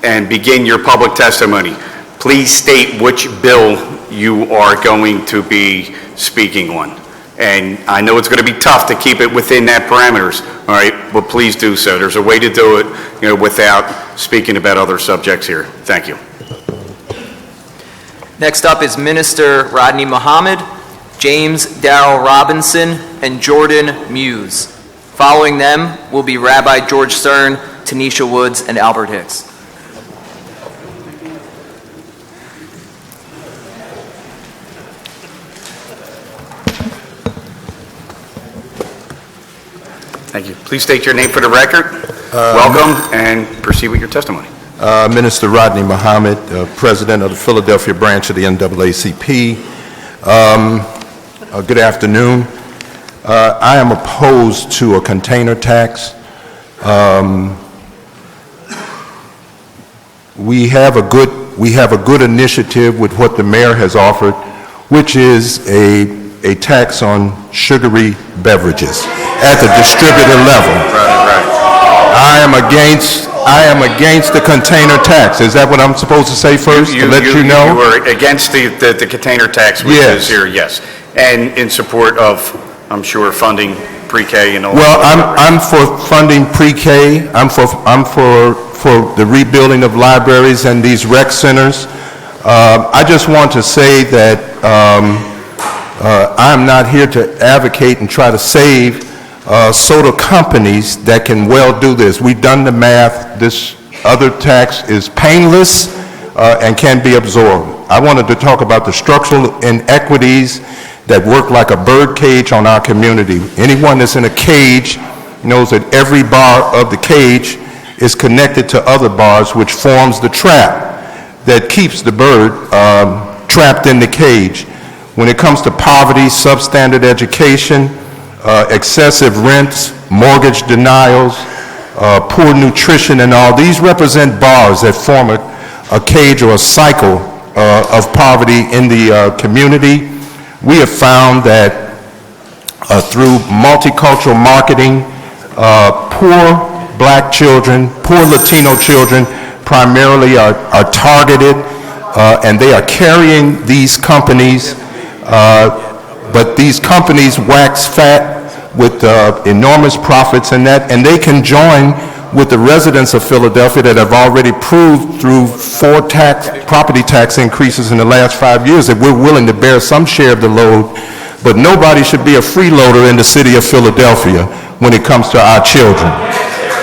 Speaker 1: and begin your public testimony, please state which bill you are going to be speaking on. And I know it's going to be tough to keep it within that parameters, all right, but please do so. There's a way to do it, without speaking about other subjects here. Thank you.
Speaker 7: Next up is Minister Rodney Mohammed, James Darrell Robinson, and Jordan Muse. Following them will be Rabbi George Stern, Tanisha Woods, and Albert Hicks.
Speaker 1: Thank you. Please state your name for the record. Welcome, and proceed with your testimony.
Speaker 21: Minister Rodney Mohammed, President of the Philadelphia branch of the NAACP. Good afternoon. I am opposed to a container tax. We have a good initiative with what the mayor has offered, which is a tax on sugary beverages at the distributor level. I am against the container tax. Is that what I'm supposed to say first, to let you know?
Speaker 1: You are against the container tax, which is here, yes. And in support of, I'm sure, funding pre-K and all.
Speaker 21: Well, I'm for funding pre-K. I'm for the rebuilding of libraries and these rec centers. I just want to say that I'm not here to advocate and try to save soda companies that can well do this. We've done the math. This other tax is painless and can be absorbed. I wanted to talk about the structural inequities that work like a bird cage on our community. Anyone that's in a cage knows that every bar of the cage is connected to other bars, which forms the trap that keeps the bird trapped in the cage. When it comes to poverty, substandard education, excessive rents, mortgage denials, poor nutrition and all, these represent bars that form a cage or a cycle of poverty in the community. We have found that through multicultural marketing, poor black children, poor Latino children primarily are targeted, and they are carrying these companies, but these companies wax fat with enormous profits and they can join with the residents of Philadelphia that have already proved through 4 property tax increases in the last 5 years that we're willing to bear some share of the load, but nobody should be a freeloader in the city of Philadelphia when it comes to our children.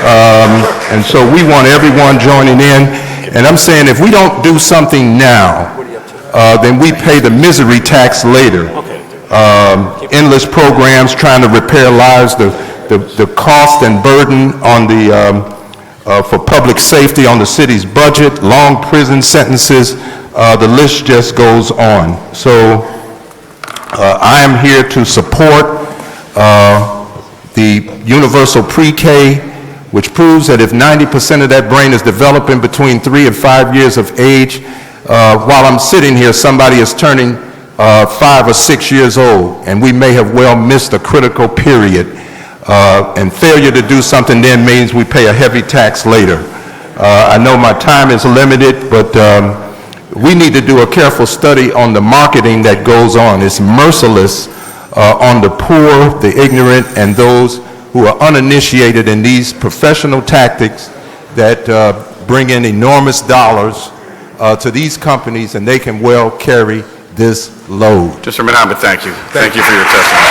Speaker 21: And so we want everyone joining in. And I'm saying if we don't do something now, then we pay the misery tax later. Endless programs trying to repair lives, the cost and burden on for public safety on the city's budget, long prison sentences, the list just goes on. So I am here to support the universal pre-K, which proves that if 90% of that brain is developing between 3 and 5 years of age, while I'm sitting here, somebody is turning 5 or 6 years old, and we may have well missed a critical period. And failure to do something then means we pay a heavy tax later. I know my time is limited, but we need to do a careful study on the marketing that goes on. It's merciless on the poor, the ignorant, and those who are uninitiated in these professional tactics that bring in enormous dollars to these companies, and they can well carry this load.
Speaker 1: Mr. Mohammed, thank you. Thank you for your testimony.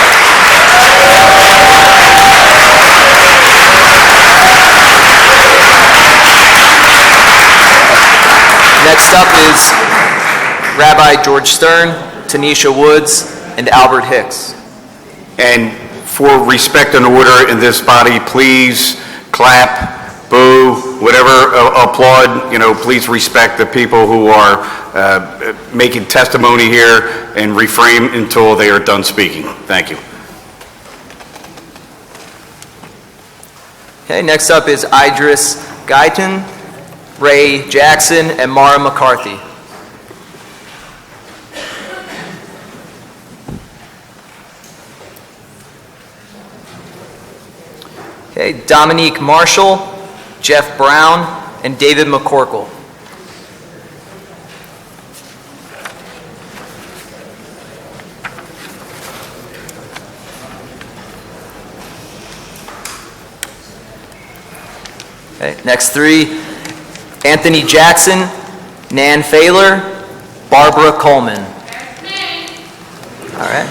Speaker 7: Next up is Rabbi George Stern, Tanisha Woods, and Albert Hicks.
Speaker 1: And for respect and order in this body, please clap, boo, whatever, applaud, please respect the people who are making testimony here and refrain until they are done speaking. Thank you.
Speaker 7: Okay, next up is Idris Guyton, Ray Jackson, and Mara McCarthy. Okay, Dominique Marshall, Jeff Brown, and David McCorkle. Okay, next three, Anthony Jackson, Nan Failer, Barbara Coleman. All right.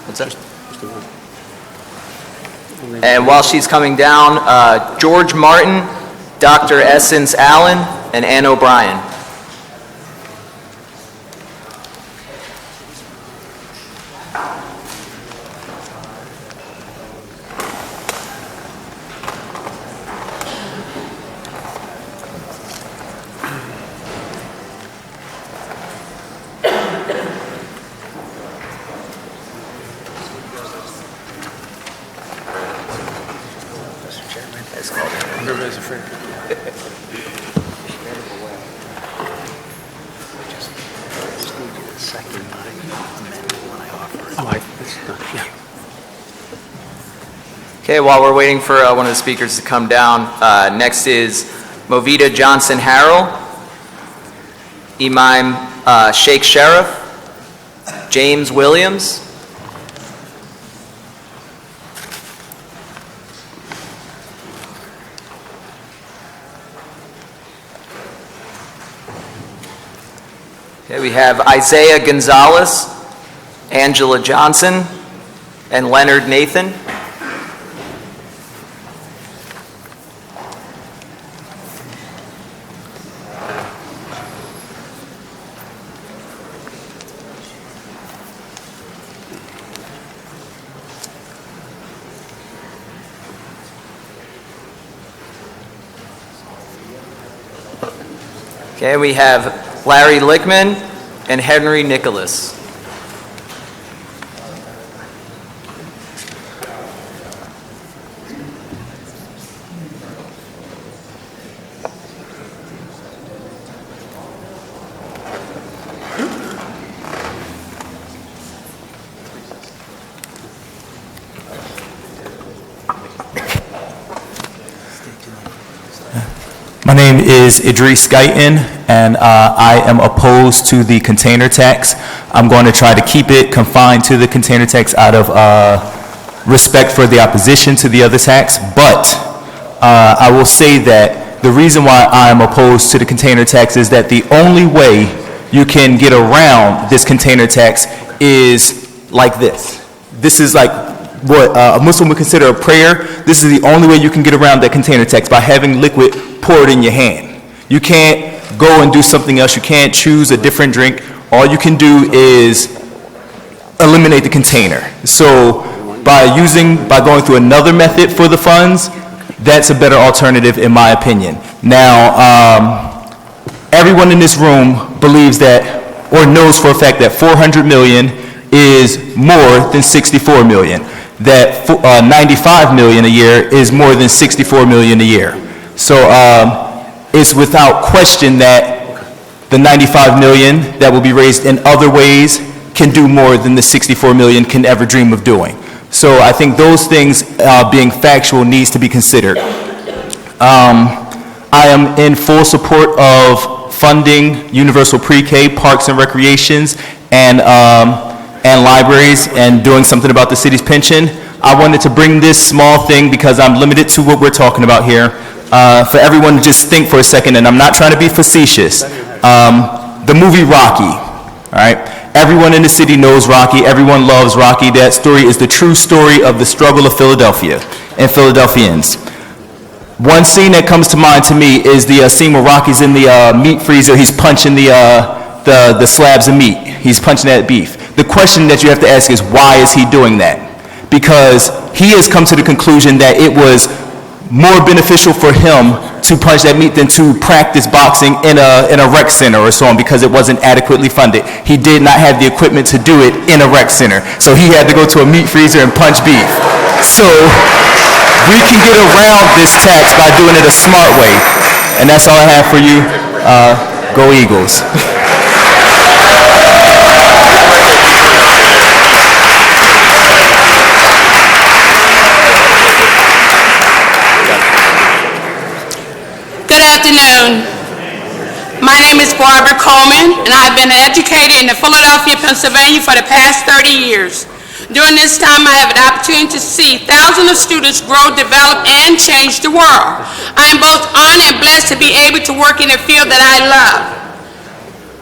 Speaker 7: What's that? And while she's coming down, George Martin, Dr. Essence Allen, and Ann O'Brien. Okay, while we're waiting for one of the speakers to come down, next is Movita Johnson Harrell, Imam Sheikh Sheriff, James Williams, okay, we have Isaiah Gonzalez, Angela Johnson, and Leonard Nathan. Okay, we have Larry Lickman and Henry Nicholas.
Speaker 2: My name is Idris Guyton, and I am opposed to the container tax. I'm going to try to keep it confined to the container tax out of respect for the opposition to the other tax, but I will say that the reason why I'm opposed to the container tax is that the only way you can get around this container tax is like this. This is like what a Muslim would consider a prayer. This is the only way you can get around that container tax, by having liquid poured in your hand. You can't go and do something else. You can't choose a different drink. All you can do is eliminate the container. So by going through another method for the funds, that's a better alternative in my opinion. Now, everyone in this room believes that, or knows for a fact that 400 million is more than 64 million. That 95 million a year is more than 64 million a year. So it's without question that the 95 million that will be raised in other ways can do more than the 64 million can ever dream of doing. So I think those things, being factual, needs to be considered. I am in full support of funding universal pre-K, parks and recreations, and libraries, and doing something about the city's pension. I wanted to bring this small thing because I'm limited to what we're talking about here. For everyone to just think for a second, and I'm not trying to be facetious. The movie Rocky, all right? Everyone in the city knows Rocky. Everyone loves Rocky. That story is the true story of the struggle of Philadelphia and Philadelphians. One scene that comes to mind to me is the scene where Rocky's in the meat freezer. He's punching the slabs of meat. He's punching that beef. The question that you have to ask is, why is he doing that? Because he has come to the conclusion that it was more beneficial for him to punch that meat than to practice boxing in a rec center or so on, because it wasn't adequately funded. He did not have the equipment to do it in a rec center, so he had to go to a meat freezer and punch beef. So we can get around this tax by doing it a smart way, and that's all I have for you. Go Eagles.
Speaker 3: Good afternoon. My name is Barbara Coleman, and I've been an educator in Philadelphia, Pennsylvania for the past 30 years. During this time, I have an opportunity to see thousands of students grow, develop, and change the world. I am both honored and blessed to be able to work in a field that I love.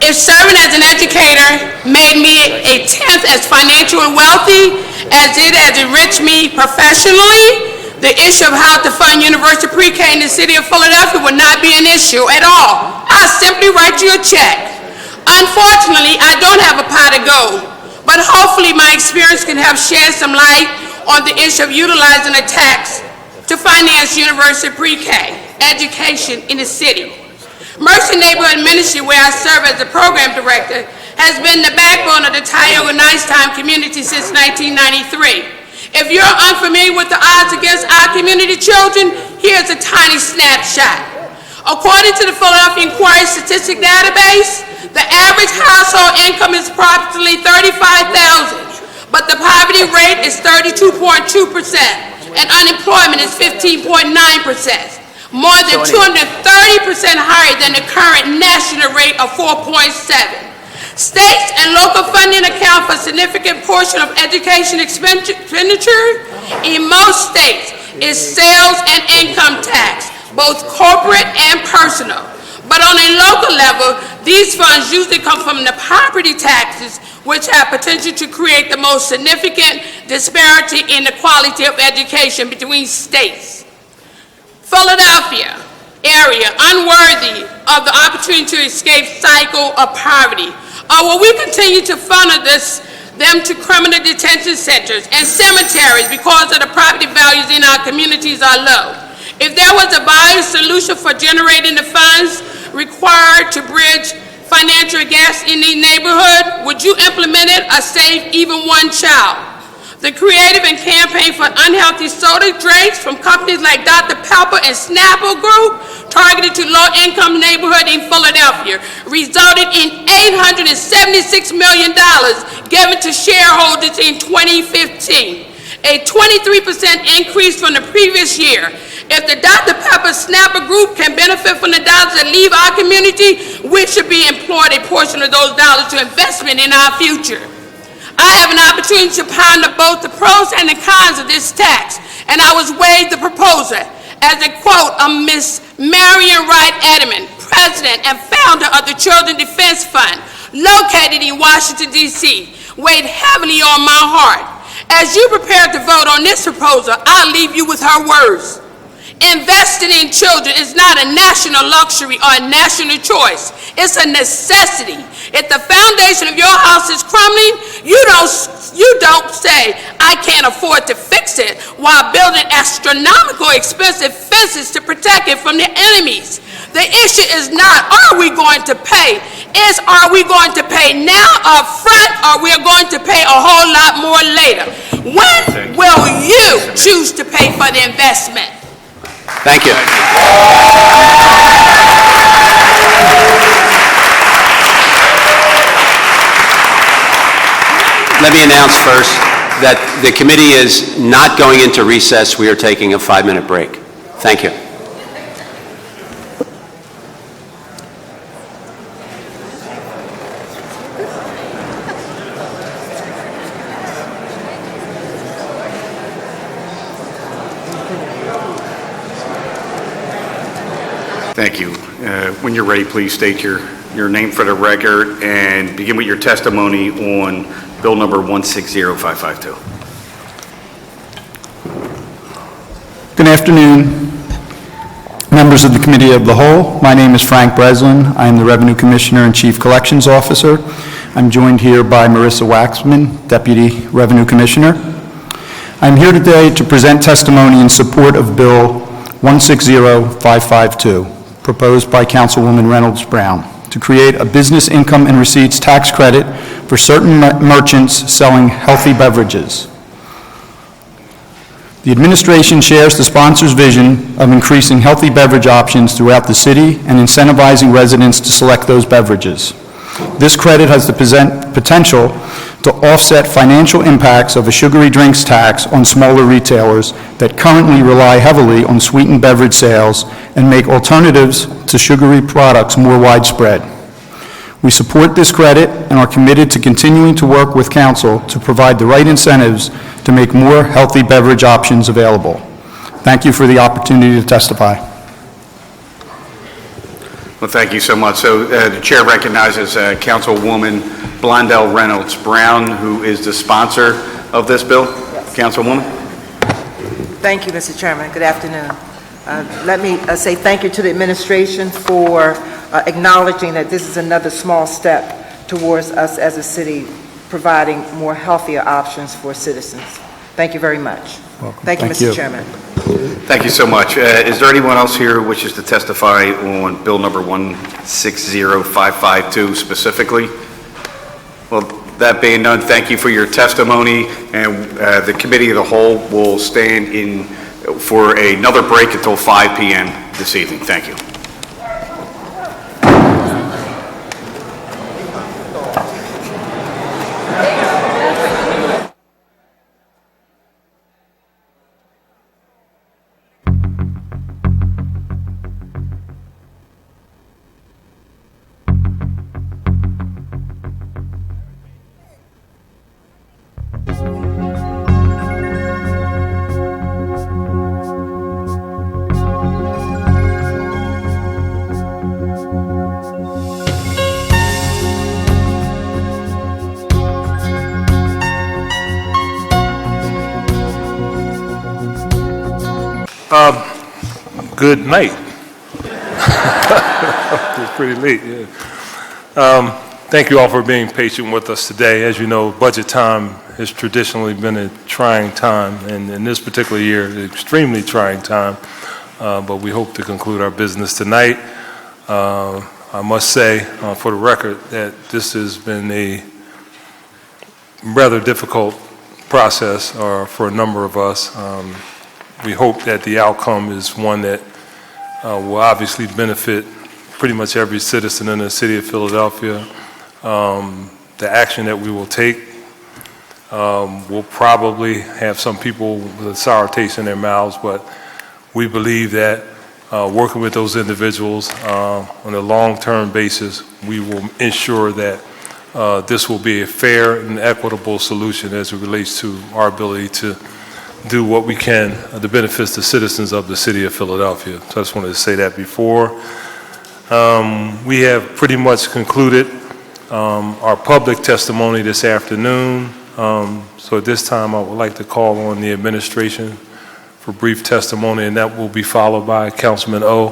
Speaker 3: If serving as an educator made me a tenth as financially wealthy as it has enriched me professionally, the issue of how to fund university pre-K in the city of Philadelphia would not be an issue at all. I'll simply write you a check. Unfortunately, I don't have a pot of gold, but hopefully my experience can help shed some light on the issue of utilizing a tax to finance university pre-K education in the city. Mercy Neighborhood Ministry, where I serve as the program director, has been the backbone of the Tioga Nicetown community since 1993. If you're unfamiliar with the odds against our community children, here's a tiny snapshot. According to the Philadelphia Inquiry Statistic Database, the average household income is approximately $35,000, but the poverty rate is 32.2%, and unemployment is 15.9%, more than 230% higher than the current national rate of 4.7%. States and local funding account for a significant portion of education expenditure. In most states, is sales and income tax, both corporate and personal. But on a local level, these funds usually come from the property taxes, which have potential to create the most significant disparity in the quality of education between states. Philadelphia area unworthy of the opportunity to escape cycle of poverty. Will we continue to funnel them to criminal detention centers and cemeteries because of the property values in our communities are low? If there was a viable solution for generating the funds required to bridge financial gaps in the neighborhood, would you implement it or save even one child? The creative and campaign for unhealthy soda drinks from companies like Dr. Pepper and Snapple Group targeted to low-income neighborhood in Philadelphia resulted in $876 million given to shareholders in 2015, a 23% increase from the previous year. If the Dr. Pepper Snapple Group can benefit from the dollars that leave our community, we should be employed a portion of those dollars to investment in our future. I have an opportunity to ponder both the pros and the cons of this tax, and I was weighed the proposal as a quote of Ms. Marion Wright Edelman, President and founder of the Children Defense Fund, located in Washington, D.C., weighed heavily on my heart. As you prepare to vote on this proposal, I'll leave you with her words. Investing in children is not a national luxury or a national choice. It's a necessity. If the foundation of your house is crumbling, you don't say, I can't afford to fix it, while building astronomical expensive fences to protect it from the enemies. The issue is not, are we going to pay? It's, are we going to pay now up front, or we are going to pay a whole lot more later? When will you choose to pay for the investment?
Speaker 4: Thank you. Let me announce first that the committee is not going into recess. We are taking a 5-minute break. Thank you.
Speaker 1: Thank you. When you're ready, please state your name for the record and begin with your testimony on Bill number 160552.
Speaker 22: Good afternoon, members of the Committee of the Whole. My name is Frank Breslin. I am the Revenue Commissioner and Chief Collections Officer. I'm joined here by Marissa Waxman, Deputy Revenue Commissioner. I'm here today to present testimony in support of Bill 160552, proposed by Councilwoman Reynolds Brown, to create a business income and receipts tax credit for certain merchants selling healthy beverages. The administration shares the sponsor's vision of increasing healthy beverage options throughout the city and incentivizing residents to select those beverages. This credit has the potential to offset financial impacts of a sugary drinks tax on smaller retailers that currently rely heavily on sweetened beverage sales and make alternatives to sugary products more widespread. We support this credit and are committed to continuing to work with Council to provide the right incentives to make more healthy beverage options available. Thank you for the opportunity to testify.
Speaker 1: Well, thank you so much. So the chair recognizes Councilwoman Blondell Reynolds Brown, who is the sponsor of this bill. Yes. Councilwoman.
Speaker 5: Thank you, Mr. Chairman. Good afternoon. Let me say thank you to the administration for acknowledging that this is another small step towards us as a city providing more healthier options for citizens. Thank you very much.
Speaker 22: Welcome.
Speaker 5: Thank you, Mr. Chairman.
Speaker 1: Thank you so much. Is there anyone else here who wishes to testify on Bill number 160552 specifically? Well, that being done, thank you for your testimony, and the Committee of the Whole will stand in for another break until 5 p.m. this evening. Thank you.
Speaker 23: Good night. It's pretty late, yeah. Thank you all for being patient with us today. As you know, budget time has traditionally been a trying time, and in this particular year, an extremely trying time, but we hope to conclude our business tonight. I must say, for the record, that this has been a rather difficult process for a number of us. We hope that the outcome is one that will obviously benefit pretty much every citizen in the city of Philadelphia. The action that we will take will probably have some people with a sour taste in their mouths, but we believe that working with those individuals on a long-term basis, we will ensure that this will be a fair and equitable solution as it relates to our ability to do what we can to benefit the citizens of the city of Philadelphia. So I just wanted to say that before. We have pretty much concluded our public testimony this afternoon. So at this time, I would like to call on the administration for brief testimony, and that will be followed by Councilman O,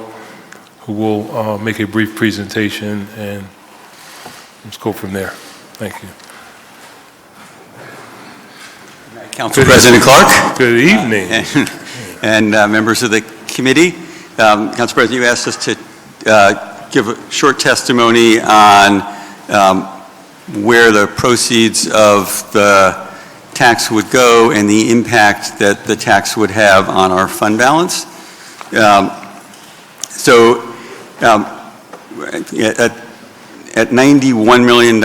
Speaker 23: who will make a brief presentation, and let's go from there. Thank you.
Speaker 6: Council President Clark.
Speaker 23: Good evening.
Speaker 6: And members of the committee. Council President, you asked us to give a short testimony on where the proceeds of the tax would go and the impact that the tax would have on our fund balance. At $91 million,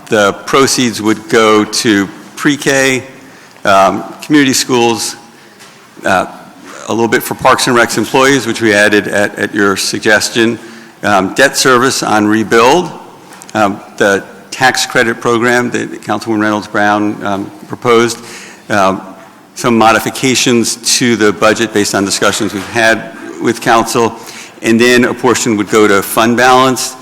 Speaker 6: the proceeds would go to pre-K, community schools, a little bit for Parks and Recs employees, which we added at your suggestion, debt service on rebuild, the tax credit program that Councilwoman Reynolds Brown proposed, some modifications to the budget based on discussions we've had with council, and then a portion would go to fund balance.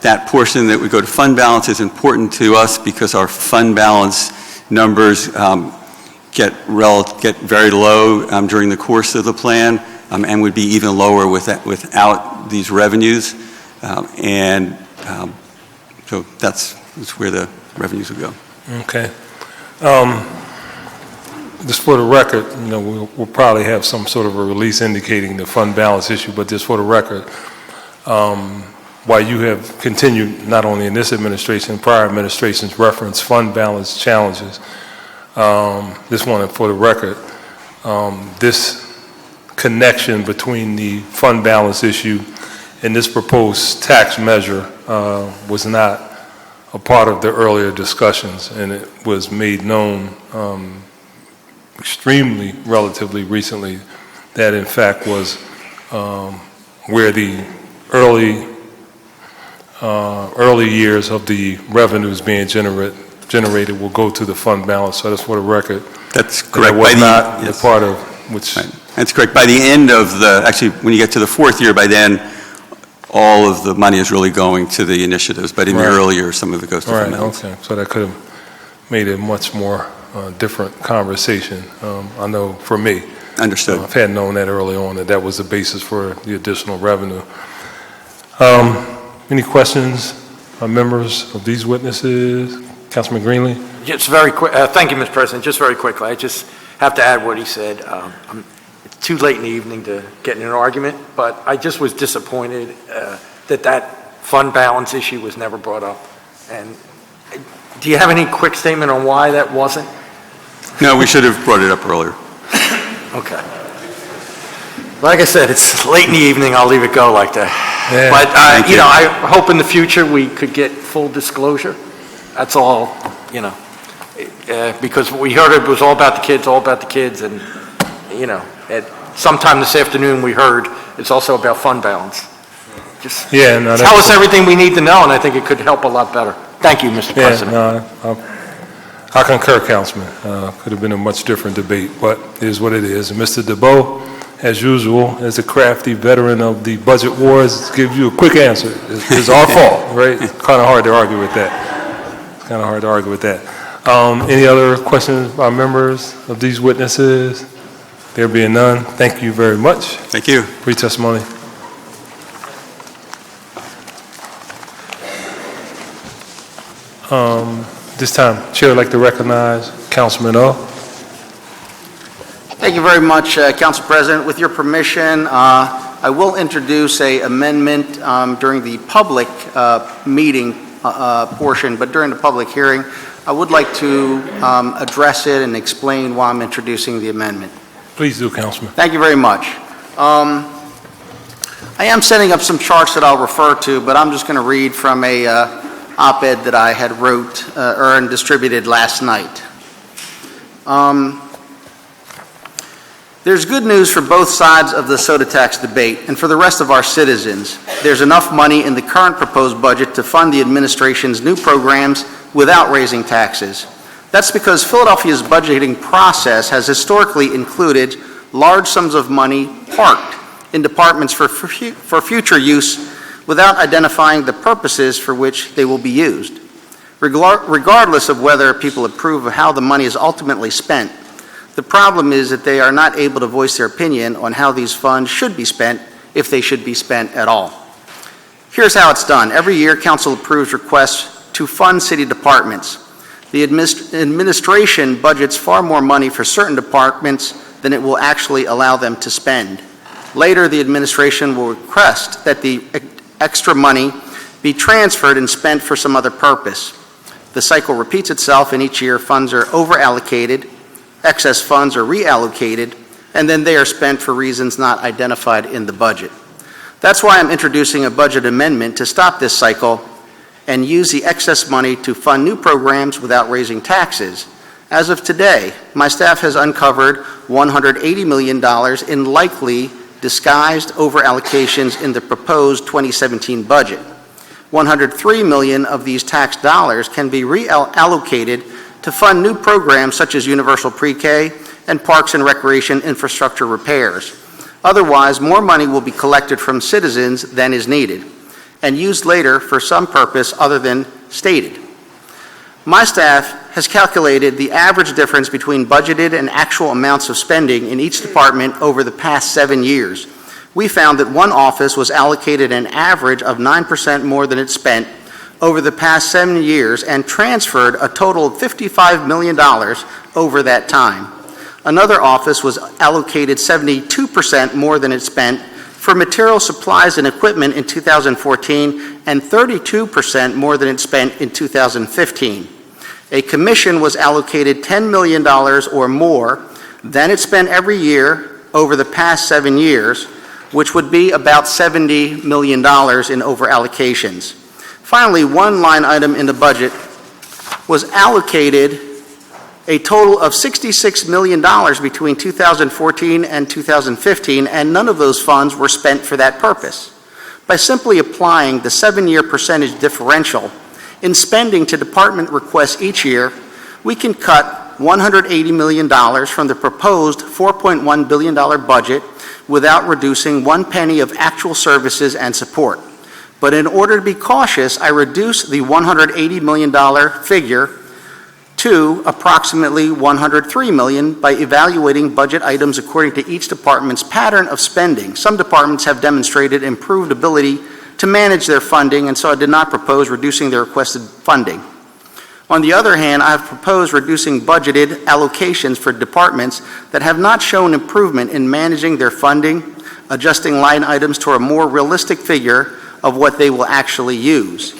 Speaker 6: That portion that would go to fund balance is important to us because our fund balance numbers get very low during the course of the plan, and would be even lower without these revenues. So that's where the revenues would go.
Speaker 23: Okay. Just for the record, you know, we'll probably have some sort of a release indicating the fund balance issue, but just for the record, while you have continued, not only in this administration, prior administrations reference fund balance challenges, this one, for the record, this connection between the fund balance issue and this proposed tax measure was not a part of the earlier discussions, and it was made known extremely relatively recently that in fact was where the early years of the revenues being generated will go to the fund balance. So that's for the record.
Speaker 6: That's correct.
Speaker 23: That was not the part of which.
Speaker 6: Right. That's correct. By the end of actually when you get to the fourth year, by then all of the money is really going to the initiatives, but in the early years, some of it goes to fund balance.
Speaker 23: Okay. So that could have made it much more different conversation. I know for me.
Speaker 6: Understood.
Speaker 23: If I had known that early on, that was the basis for the additional revenue. Any questions by members of these witnesses? Councilman Greenlee?
Speaker 8: Just very quick. Thank you, Mr. President. Just very quickly, I just have to add what he said. It's too late in the evening to get in an argument, but I just was disappointed that fund balance issue was never brought up. And do you have any quick statement on why that wasn't?
Speaker 6: No, we should have brought it up earlier.
Speaker 8: Okay. Like I said, it's late in the evening. I'll leave it go like that.
Speaker 23: Yeah.
Speaker 8: But you know, I hope in the future we could get full disclosure. That's all, you know, because we heard it was all about the kids, and you know, sometime this afternoon we heard it's also about fund balance. Just tell us everything we need to know, and I think it could help a lot better. Thank you, Mr. President.
Speaker 23: I concur, Councilman. Could have been a much different debate, but it is what it is. And Mr. Dubow, as usual, as a crafty veteran of the budget wars, gives you a quick answer. It's our fault, right? It's kind of hard to argue with that. Any other questions by members of these witnesses? There being none, thank you very much.
Speaker 6: Thank you.
Speaker 23: Brief testimony. This time, Chair would like to recognize Councilman O.
Speaker 10: Thank you very much, Council President. With your permission, I will introduce an amendment during the public meeting portion, but during the public hearing, I would like to address it and explain why I'm introducing the amendment.
Speaker 23: Please do, Councilman.
Speaker 10: Thank you very much. I am setting up some charts that I'll refer to, but I'm just going to read from a op-ed that I had wrote and distributed last night. There's good news for both sides of the soda tax debate and for the rest of our citizens. There's enough money in the current proposed budget to fund the administration's new programs without raising taxes. That's because Philadelphia's budgeting process has historically included large sums of money parked in departments for future use without identifying the purposes for which they will be used. Regardless of whether people approve of how the money is ultimately spent, the problem is that they are not able to voice their opinion on how these funds should be spent, if they should be spent at all. Here's how it's done. Every year, council approves requests to fund city departments. The administration budgets far more money for certain departments than it will actually allow them to spend. Later, the administration will request that the extra money be transferred and spent for some other purpose. The cycle repeats itself, and each year funds are over-allocated, excess funds are reallocated, and then they are spent for reasons not identified in the budget. That's why I'm introducing a budget amendment to stop this cycle and use the excess money to fund new programs without raising taxes. As of today, my staff has uncovered $180 million in likely disguised over-allocations in the proposed 2017 budget. $103 million of these tax dollars can be reallocated to fund new programs such as universal pre-K and parks and recreation infrastructure repairs. Otherwise, more money will be collected from citizens than is needed and used later for some purpose other than stated. My staff has calculated the average difference between budgeted and actual amounts of spending in each department over the past 7 years. We found that one office was allocated an average of 9% more than it spent over the past 7 years and transferred a total of $55 million over that time. Another office was allocated 72% more than it spent for material, supplies, and equipment in 2014 and 32% more than it spent in 2015. A commission was allocated $10 million or more than it spent every year over the past 7 years, which would be about $70 million in over-allocations. Finally, one line item in the budget was allocated a total of $66 million between 2014 and 2015, and none of those funds were spent for that purpose. By simply applying the 7-year percentage differential in spending to department requests each year, we can cut $180 million from the proposed $4.1 billion budget without reducing 1 penny of actual services and support. But in order to be cautious, I reduced the $180 million figure to approximately $103 million by evaluating budget items according to each department's pattern of spending. Some departments have demonstrated improved ability to manage their funding, and so I did not propose reducing their requested funding. On the other hand, I have proposed reducing budgeted allocations for departments that have not shown improvement in managing their funding, adjusting line items to a more realistic figure of what they will actually use.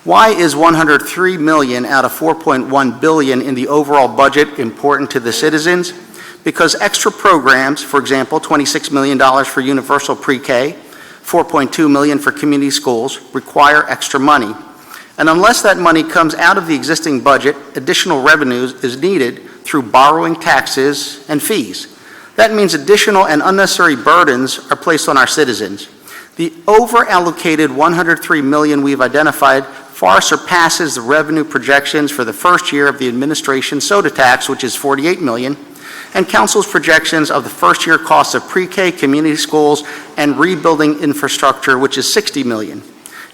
Speaker 10: Why is $103 million out of $4.1 billion in the overall budget important to the citizens? Because extra programs, for example, $26 million for universal pre-K, $4.2 million for community schools, require extra money. And unless that money comes out of the existing budget, additional revenues is needed through borrowing, taxes, and fees. That means additional and unnecessary burdens are placed on our citizens. The over-allocated $103 million we've identified far surpasses the revenue projections for the first year of the administration's soda tax, which is $48 million, and council's projections of the first-year costs of pre-K, community schools, and rebuilding infrastructure, which is $60 million.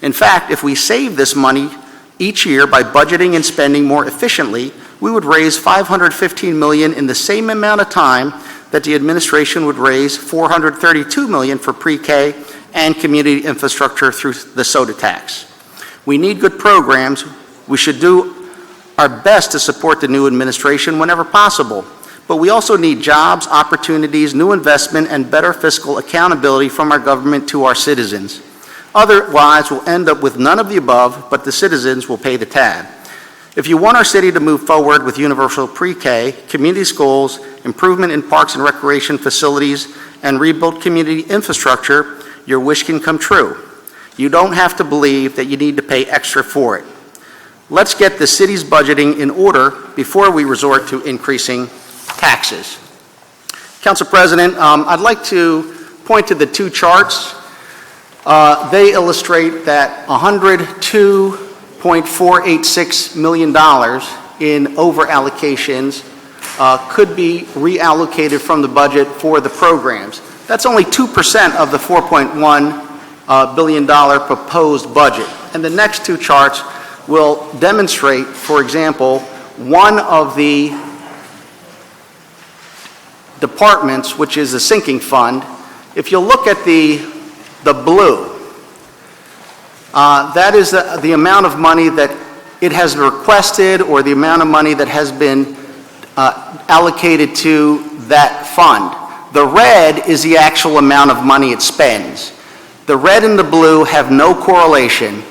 Speaker 10: In fact, if we save this money each year by budgeting and spending more efficiently, we would raise $515 million in the same amount of time that the administration would raise $432 million for pre-K and community infrastructure through the soda tax. We need good programs. We should do our best to support the new administration whenever possible. But we also need jobs, opportunities, new investment, and better fiscal accountability from our government to our citizens. Otherwise, we'll end up with none of the above, but the citizens will pay the tab. If you want our city to move forward with universal pre-K, community schools, improvement in parks and recreation facilities, and rebuilt community infrastructure, your wish can come true. You don't have to believe that you need to pay extra for it. Let's get the city's budgeting in order before we resort to increasing taxes. Council President, I'd like to point to the two charts. They illustrate that $102.486 million in over-allocations could be reallocated from the budget for the programs. That's only 2% of the $4.1 billion proposed budget. And the next two charts will demonstrate, for example, one of the departments, which is the sinking fund. If you look at the blue, that is the amount of money that it has requested, or the amount of money that has been allocated to that fund. The red is the actual amount of money it spends. The red and the blue have no correlation.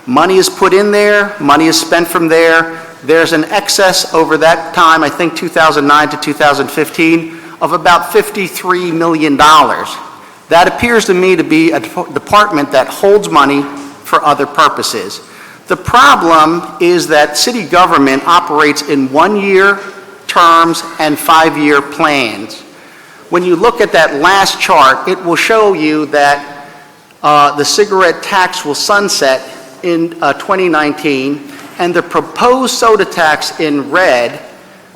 Speaker 10: Money is put in there, money is spent from there. There's an excess over that time, I think 2009 to 2015, of about $53 million. That appears to me to be a department that holds money for other purposes. The problem is that city government operates in one-year terms and five-year plans. When you look at that last chart, it will show you that the cigarette tax will sunset in 2019, and the proposed soda tax in red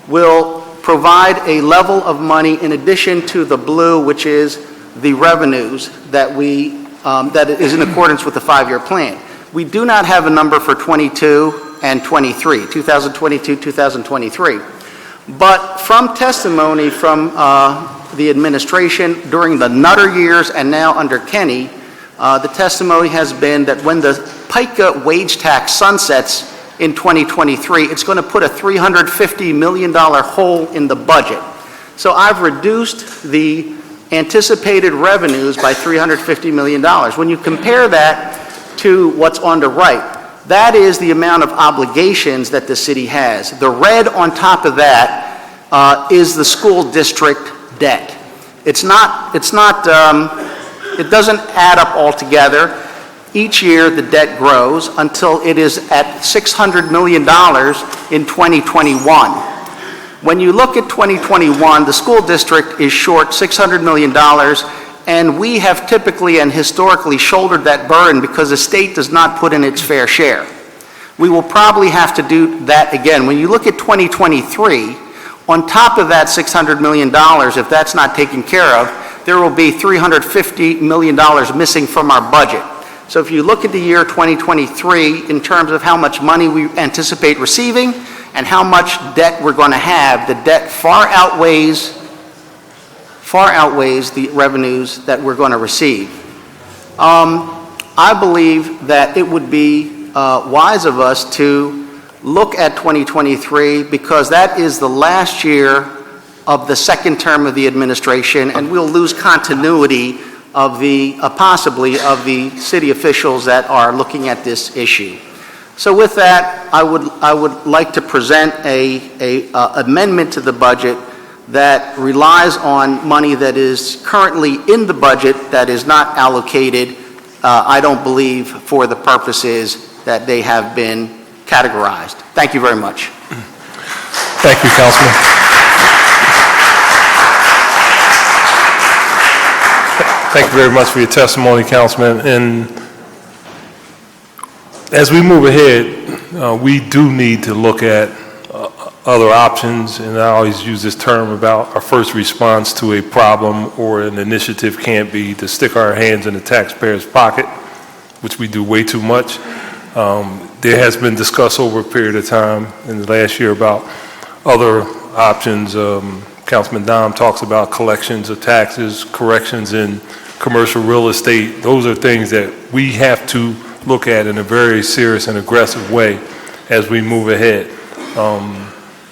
Speaker 10: will provide a level of money in addition to the blue, which is the revenues that that is in accordance with the five-year plan. We do not have a number for 22 and 23, 2022, 2023. But from testimony from the administration during the Nutter years and now under Kenny, the testimony has been that when the PICA wage tax sunsets in 2023, it's going to put a $350 million hole in the budget. So I've reduced the anticipated revenues by $350 million. When you compare that to what's on the right, that is the amount of obligations that the city has. The red on top of that is the school district debt. It doesn't add up altogether. Each year the debt grows until it is at $600 million in 2021. When you look at 2021, the school district is short $600 million, and we have typically and historically shouldered that burden because the state does not put in its fair share. We will probably have to do that again. When you look at 2023, on top of that $600 million, if that's not taken care of, there will be $350 million missing from our budget. So if you look at the year 2023 in terms of how much money we anticipate receiving and how much debt we're going to have, the debt far outweighs the revenues that we're going to receive. I believe that it would be wise of us to look at 2023 because that is the last year of the second term of the administration, and we'll lose continuity of possibly of the city officials that are looking at this issue. So with that, I would like to present a amendment to the budget that relies on money that is currently in the budget that is not allocated, I don't believe, for the purposes that they have been categorized. Thank you very much.
Speaker 23: Thank you, Councilman. Thank you very much for your testimony, Councilman. And as we move ahead, we do need to look at other options, and I always use this term about our first response to a problem or an initiative can't be to stick our hands in the taxpayer's pocket, which we do way too much. There has been discussed over a period of time in the last year about other options. Councilman Dom talks about collections of taxes, corrections in commercial real estate. Those are things that we have to look at in a very serious and aggressive way as we move ahead.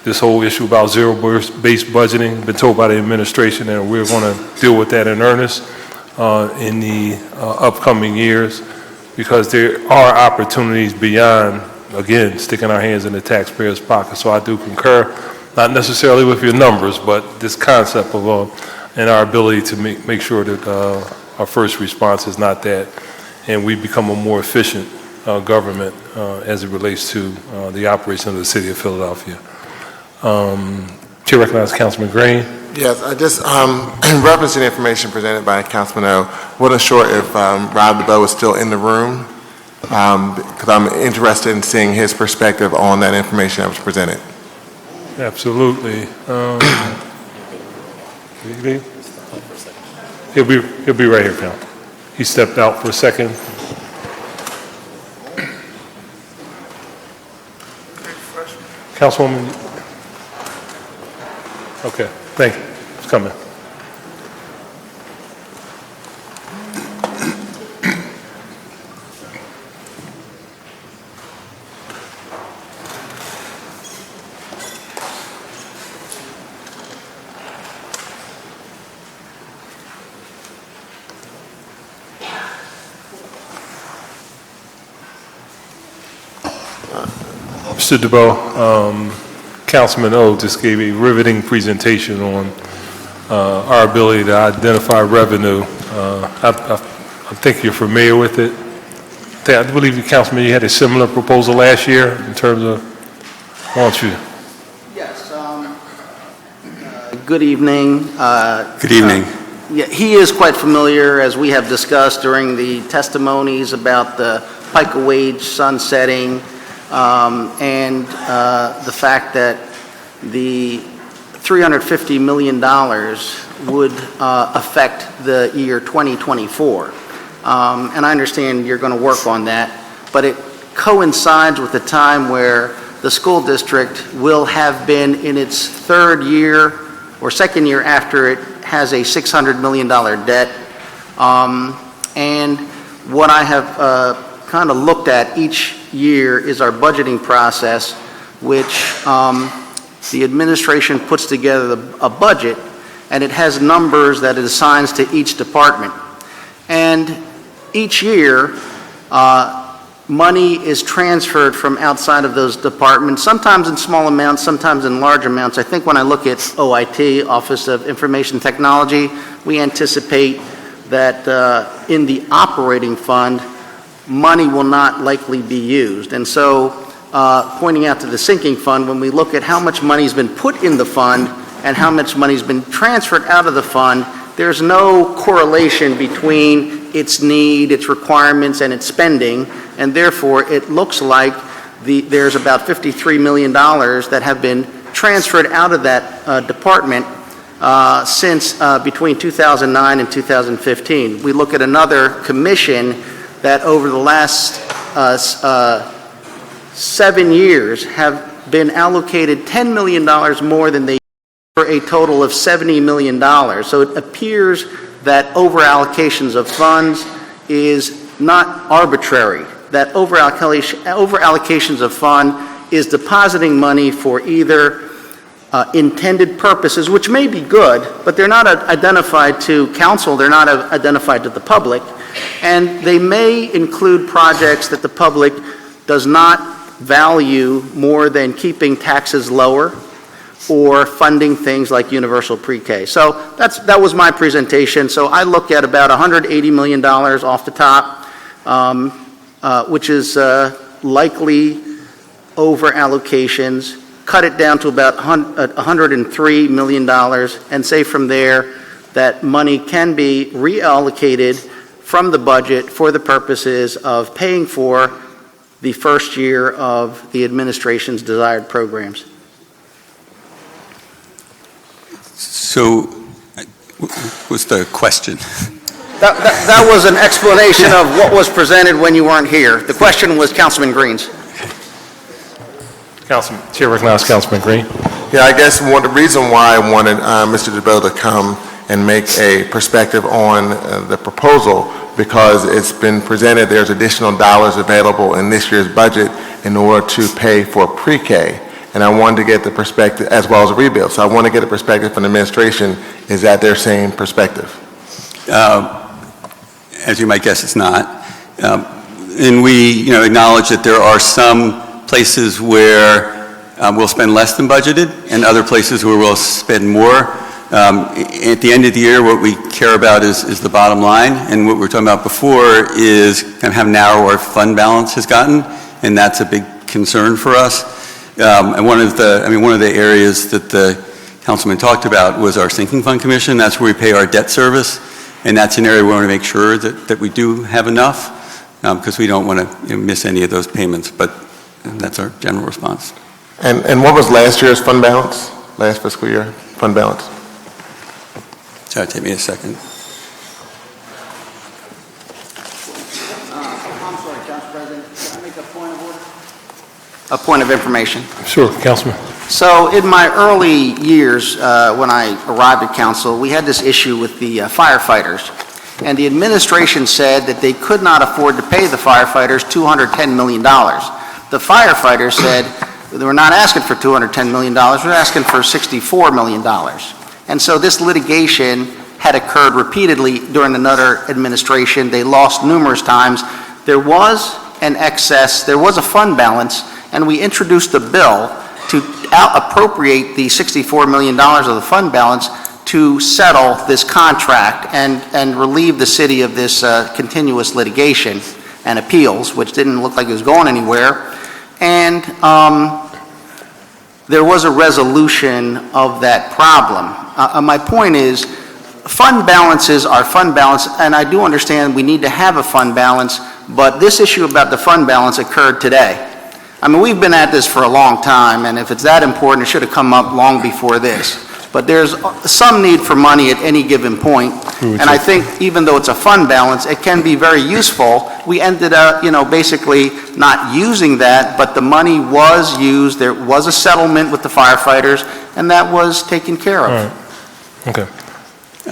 Speaker 23: This whole issue about zero-based budgeting, been told by the administration that we're going to deal with that in earnest in the upcoming years, because there are opportunities beyond, again, sticking our hands in the taxpayer's pocket. So I do concur, not necessarily with your numbers, but this concept of and our ability to make sure that our first response is not that, and we become a more efficient government as it relates to the operation of the city of Philadelphia. Chair recognizes Councilman Green.
Speaker 11: Yes, I just, in reference to the information presented by Councilman O, wasn't sure if Rob Dubow is still in the room, because I'm interested in seeing his perspective on that information that was presented.
Speaker 23: Absolutely. Did he leave? He'll be right here, pal. He stepped out for a second. Councilwoman? Okay, thank you. It's coming. Mr. Dubow, Councilman O just gave a riveting presentation on our ability to identify revenue. I think you're familiar with it. I believe, Councilman, you had a similar proposal last year in terms of, why don't you?
Speaker 10: Yes. Good evening.
Speaker 6: Good evening.
Speaker 10: Yeah, he is quite familiar, as we have discussed during the testimonies about the FICA wage sunsetting, and the fact that the $350 million would affect the year 2024. And I understand you're going to work on that, but it coincides with the time where the school district will have been in its third year or second year after it has a $600 million debt. And what I have kind of looked at each year is our budgeting process, which the administration puts together a budget, and it has numbers that it assigns to each department. And each year, money is transferred from outside of those departments, sometimes in small amounts, sometimes in large amounts. I think when I look at OIT, Office of Information Technology, we anticipate that in the operating fund, money will not likely be used. And so, pointing out to the sinking fund, when we look at how much money has been put in the fund and how much money has been transferred out of the fund, there's no correlation between its need, its requirements, and its spending, and therefore it looks like there's about $53 million that have been transferred out of that department since between 2009 and 2015. We look at another commission that over the last 7 years have been allocated $10 million more than they for a total of $70 million. So it appears that over-allocations of funds is not arbitrary, that over-allocations of fund is depositing money for either intended purposes, which may be good, but they're not identified to council, they're not identified to the public, and they may include projects that the public does not value more than keeping taxes lower or funding things like universal pre-K. So that was my presentation. So I look at about $180 million off the top, which is likely over allocations, cut it down to about $103 million, and say from there that money can be reallocated from the budget for the purposes of paying for the first year of the administration's desired programs.
Speaker 6: So, what's the question?
Speaker 10: That was an explanation of what was presented when you weren't here. The question was Councilman Green's.
Speaker 23: Chair recognizes Councilman Green.
Speaker 11: Yeah, I guess the reason why I wanted Mr. Dubow to come and make a perspective on the proposal, because it's been presented there's additional dollars available in this year's budget in order to pay for pre-K. And I wanted to get the perspective, as well as a rebuild. So I want to get a perspective from the administration. Is that their same perspective?
Speaker 6: As you might guess, it's not. And we, acknowledge that there are some places where we'll spend less than budgeted, and other places where we'll spend more. At the end of the year, what we care about is the bottom line, and what we were talking about before is kind of how narrow our fund balance has gotten, and that's a big concern for us. And one of the areas that the councilman talked about was our sinking fund commission. That's where we pay our debt service, and that's an area we want to make sure that we do have enough, because we don't want to miss any of those payments. But that's our general response.
Speaker 11: And what was last year's fund balance, last fiscal year fund balance?
Speaker 6: Sorry, take me a second.
Speaker 10: I'm sorry, Council President, can I make a point of order? A point of information.
Speaker 23: Sure, Councilman.
Speaker 10: So in my early years, when I arrived at council, we had this issue with the firefighters. And the administration said that they could not afford to pay the firefighters $210 million. The firefighters said, we're not asking for $210 million, we're asking for $64 million. And so this litigation had occurred repeatedly during another administration. They lost numerous times. There was an excess, there was a fund balance, and we introduced a bill to appropriate the $64 million of the fund balance to settle this contract and relieve the city of this continuous litigation and appeals, which didn't look like it was going anywhere. And there was a resolution of that problem. My point is, fund balances are fund balance, and I do understand we need to have a fund balance, but this issue about the fund balance occurred today. I mean, we've been at this for a long time, and if it's that important, it should have come up long before this. But there's some need for money at any given point, and I think even though it's a fund balance, it can be very useful. We ended up, basically not using that, but the money was used. There was a settlement with the firefighters, and that was taken care of.
Speaker 23: All right. Okay.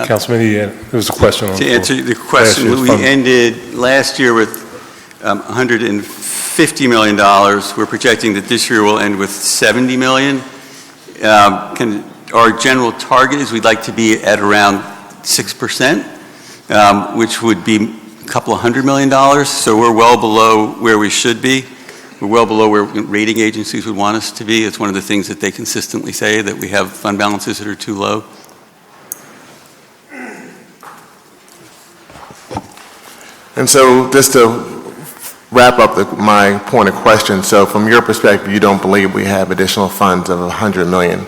Speaker 23: Councilman, there was a question on the
Speaker 6: To
Speaker 23: floor.
Speaker 6: answer the question, we ended last year with $150 million. We're projecting that this year we'll end with $70 million. Our general target is we'd like to be at around 6%, which would be a couple of $100 million. So we're well below where we should be. We're well below where rating agencies would want us to be. It's one of the things that they consistently say, that we have fund balances that are too low.
Speaker 11: And so just to wrap up my point of question, so from your perspective, you don't believe we have additional funds of $100 million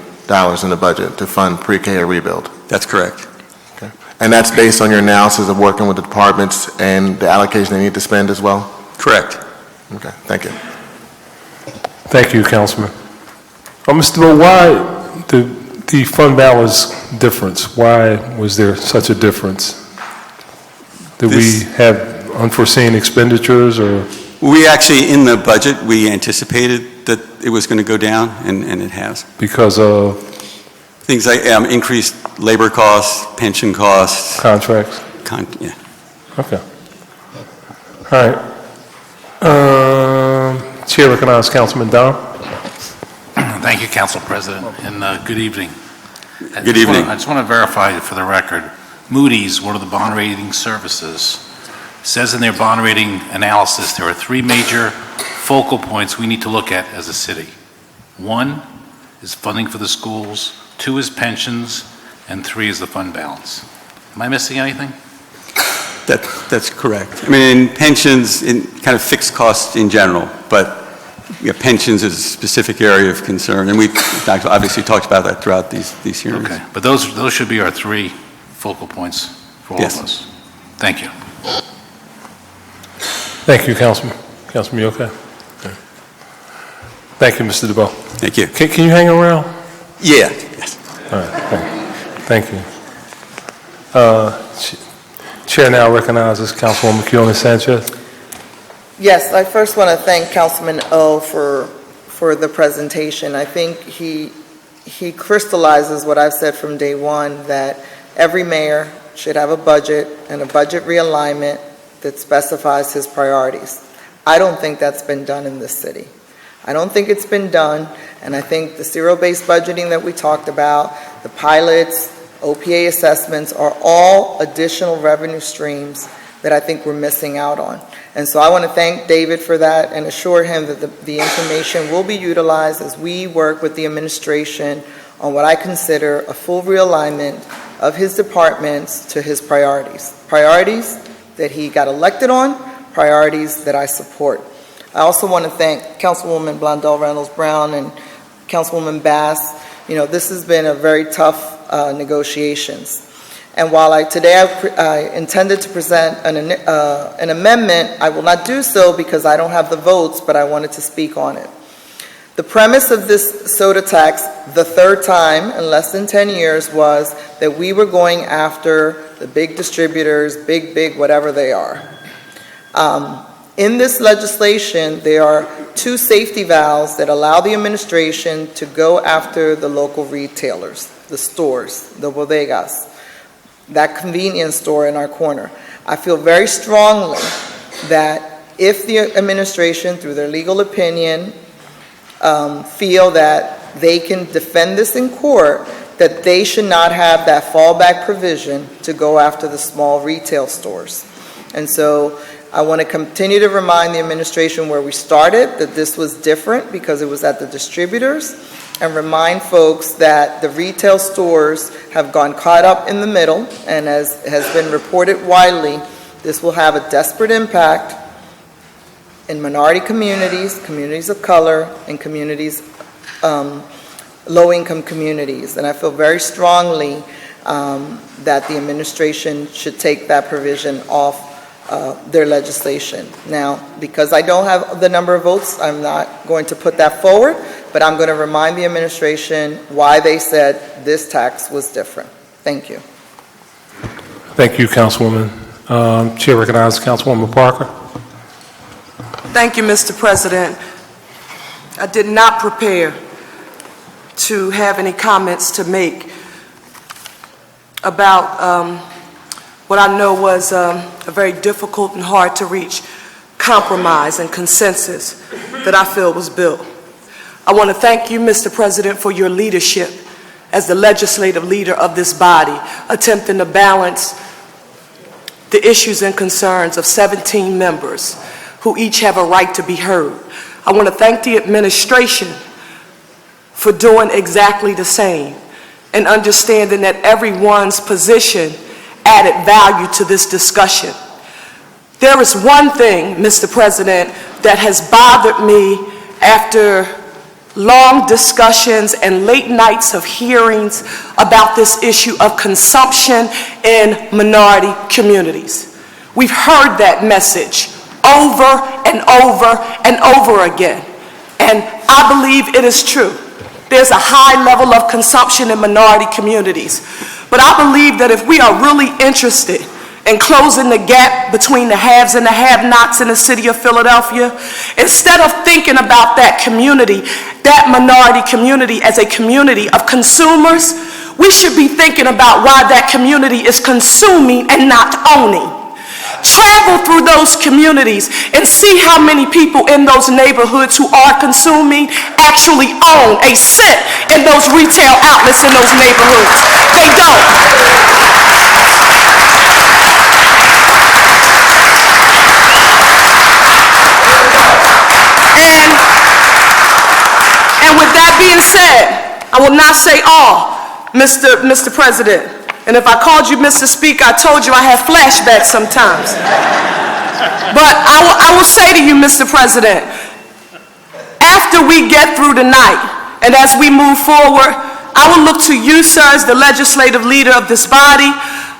Speaker 11: in the budget to fund pre-K or rebuild?
Speaker 6: That's correct.
Speaker 11: Okay. And that's based on your analysis of working with the departments and the allocation they need to spend as well?
Speaker 6: Correct.
Speaker 11: Okay, thank you.
Speaker 23: Thank you, Councilman. Mr. Dubow, why the fund balance difference? Why was there such a difference? Did we have unforeseen expenditures, or?
Speaker 6: We actually, in the budget, we anticipated that it was going to go down, and it has.
Speaker 23: Because of?
Speaker 6: Things like increased labor costs, pension costs.
Speaker 23: Contracts?
Speaker 6: Yeah.
Speaker 23: Okay. All right. Chair recognizes Councilman Don.
Speaker 12: Thank you, Council President, and good evening.
Speaker 6: Good evening.
Speaker 12: I just want to verify for the record, Moody's, one of the bond rating services, says in their bond rating analysis there are three major focal points we need to look at as a city. One is funding for the schools, two is pensions, and three is the fund balance. Am I missing anything?
Speaker 6: That's correct. I mean, in pensions, in kind of fixed costs in general, but pensions is a specific area of concern, and we've obviously talked about that throughout these hearings.
Speaker 12: Okay, but those should be our three focal points for all of us. Thank you.
Speaker 23: Thank you, Councilman. Councilman, you okay? Okay. Thank you, Mr. Dubow.
Speaker 6: Thank you.
Speaker 23: Can you hang around?
Speaker 6: Yeah. Yes.
Speaker 23: All right. Thank you. Chair now recognizes Councilwoman Keonis Sanchez.
Speaker 5: Yes, I first want to thank Councilman O for the presentation. I think he crystallizes what I've said from day one, that every mayor should have a budget and a budget realignment that specifies his priorities. I don't think that's been done in this city. I don't think it's been done, and I think the zero-based budgeting that we talked about, the pilots, OPA assessments are all additional revenue streams that I think we're missing out on. And so I want to thank David for that and assure him that the information will be utilized as we work with the administration on what I consider a full realignment of his departments to his priorities. Priorities that he got elected on, priorities that I support. I also want to thank Councilwoman Blondell Reynolds-Brown and Councilwoman Bass. This has been a very tough negotiations. And while today I intended to present an amendment, I will not do so because I don't have the votes, but I wanted to speak on it.
Speaker 13: The premise of this soda tax, the third time in less than 10 years, was that we were going after the big distributors, big, whatever they are. In this legislation, there are two safety valves that allow the administration to go after the local retailers, the stores, the bodegas, that convenience store in our corner. I feel very strongly that if the administration, through their legal opinion, feel that they can defend this in court, that they should not have that fallback provision to go after the small retail stores. And so I want to continue to remind the administration where we started, that this was different because it was at the distributors, and remind folks that the retail stores have gone caught up in the middle, and as has been reported widely, this will have a desperate impact in minority communities, communities of color, and communities, low-income communities. And I feel very strongly that the administration should take that provision off their legislation. Now, because I don't have the number of votes, I'm not going to put that forward, but I'm going to remind the administration why they said this tax was different. Thank you.
Speaker 23: Thank you, Councilwoman. Chair recognizes Councilwoman Parker.
Speaker 14: Thank you, Mr. President. I did not prepare to have any comments to make about what I know was a very difficult and hard to reach compromise and consensus that I feel was built. I want to thank you, Mr. President, for your leadership as the legislative leader of this body, attempting to balance the issues and concerns of 17 members who each have a right to be heard. I want to thank the administration for doing exactly the same and understanding that everyone's position added value to this discussion. There is one thing, Mr. President, that has bothered me after long discussions and late nights of hearings about this issue of consumption in minority communities. We've heard that message over and over and over again, and I believe it is true. There's a high level of consumption in minority communities, but I believe that if we are really interested in closing the gap between the haves and the have-nots in the city of Philadelphia, instead of thinking about that community, that minority community as a community of consumers, we should be thinking about why that community is consuming and not owning. Travel through those communities and see how many people in those neighborhoods who are consuming actually own a cent in those retail outlets in those neighborhoods. They don't. And with that being said, I will not say all, Mr. President. And if I called you Mr. Speaker, I told you I have flashbacks sometimes. But I will say to you, Mr. President, after we get through tonight, and as we move forward, I will look to you, sir, as the legislative leader of this body,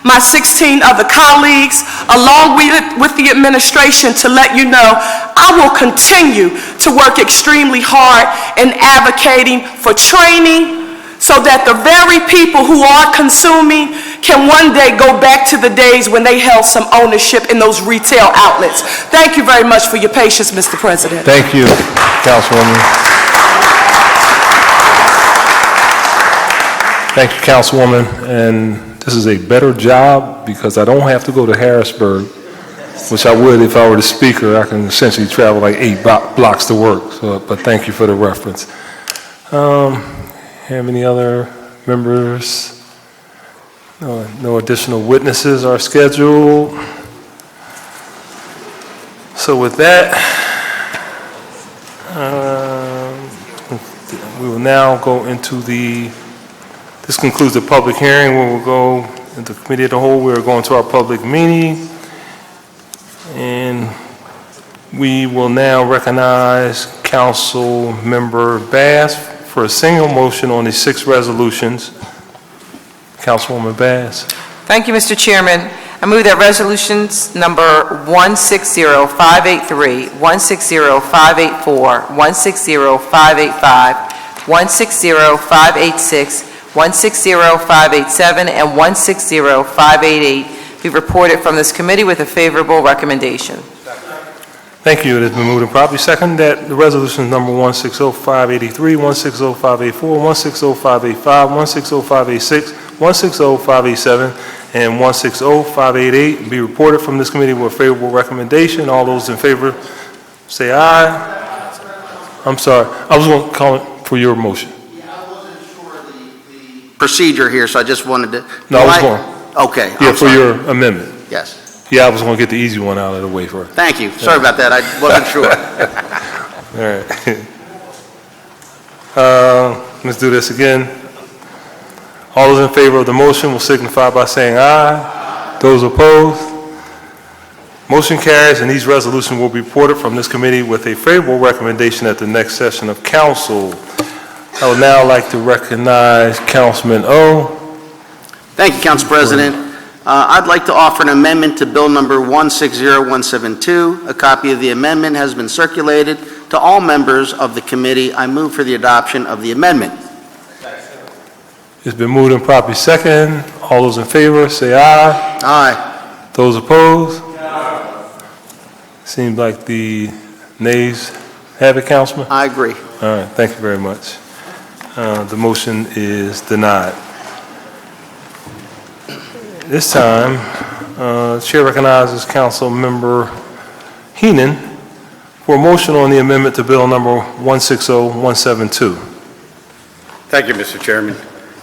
Speaker 14: my 16 other colleagues, along with the administration, to let you know I will continue to work extremely hard in advocating for training, so that the very people who are consuming can one day go back to the days when they held some ownership in those retail outlets. Thank you very much for your patience, Mr. President.
Speaker 23: Thank you, Councilwoman. Thank you, Councilwoman. And this is a better job because I don't have to go to Harrisburg, which I would if I were the Speaker. I can essentially travel like 8 blocks to work. So, but thank you for the reference. Have any other members? No additional witnesses are scheduled. So with that, we will now go into this concludes the public hearing. We will go into committee of the whole. We are going to our public meeting. And we will now recognize Council Member Bass for a single motion on the 6 resolutions. Councilwoman Bass.
Speaker 5: Thank you, Mr. Chairman. I move that resolutions number 160583, 160584, 160585, 160586, 160587, and 160588 be reported from this committee with a favorable recommendation.
Speaker 23: Thank you. It has been moved and properly second that the resolutions number 160583, 160584, 160585, 160586, 160587, and 160588 be reported from this committee with a favorable recommendation. All those in favor say aye. I'm sorry. I was going to call it for your motion.
Speaker 10: Procedure here, so I just wanted to...
Speaker 23: No, I was going.
Speaker 10: Okay.
Speaker 23: Yeah,
Speaker 10: I'm
Speaker 23: for
Speaker 10: sorry.
Speaker 23: your amendment.
Speaker 10: Yes.
Speaker 23: Yeah, I was going to get the easy one out of the way first.
Speaker 10: Thank you. Sorry about that. I wasn't sure.
Speaker 23: All right. Let's do this again. All those in favor of the motion will signify by saying aye. Those opposed? Motion carries, and these resolutions will be reported from this committee with a favorable recommendation at the next session of council. I would now like to recognize Councilman O.
Speaker 10: Thank you, Council President. I'd like to offer an amendment to Bill number 160172. A copy of the amendment has been circulated to all members of the committee. I move for the adoption of the amendment.
Speaker 23: It's been moved and properly second. All those in favor say aye.
Speaker 10: Aye.
Speaker 23: Those opposed? Seems like the nays have it, Councilman?
Speaker 10: I agree.
Speaker 23: All right, thank you very much. The motion is denied. This time, Chair recognizes Council Member Heenan for a motion on the amendment to Bill number 160172.
Speaker 1: Thank you, Mr. Chairman.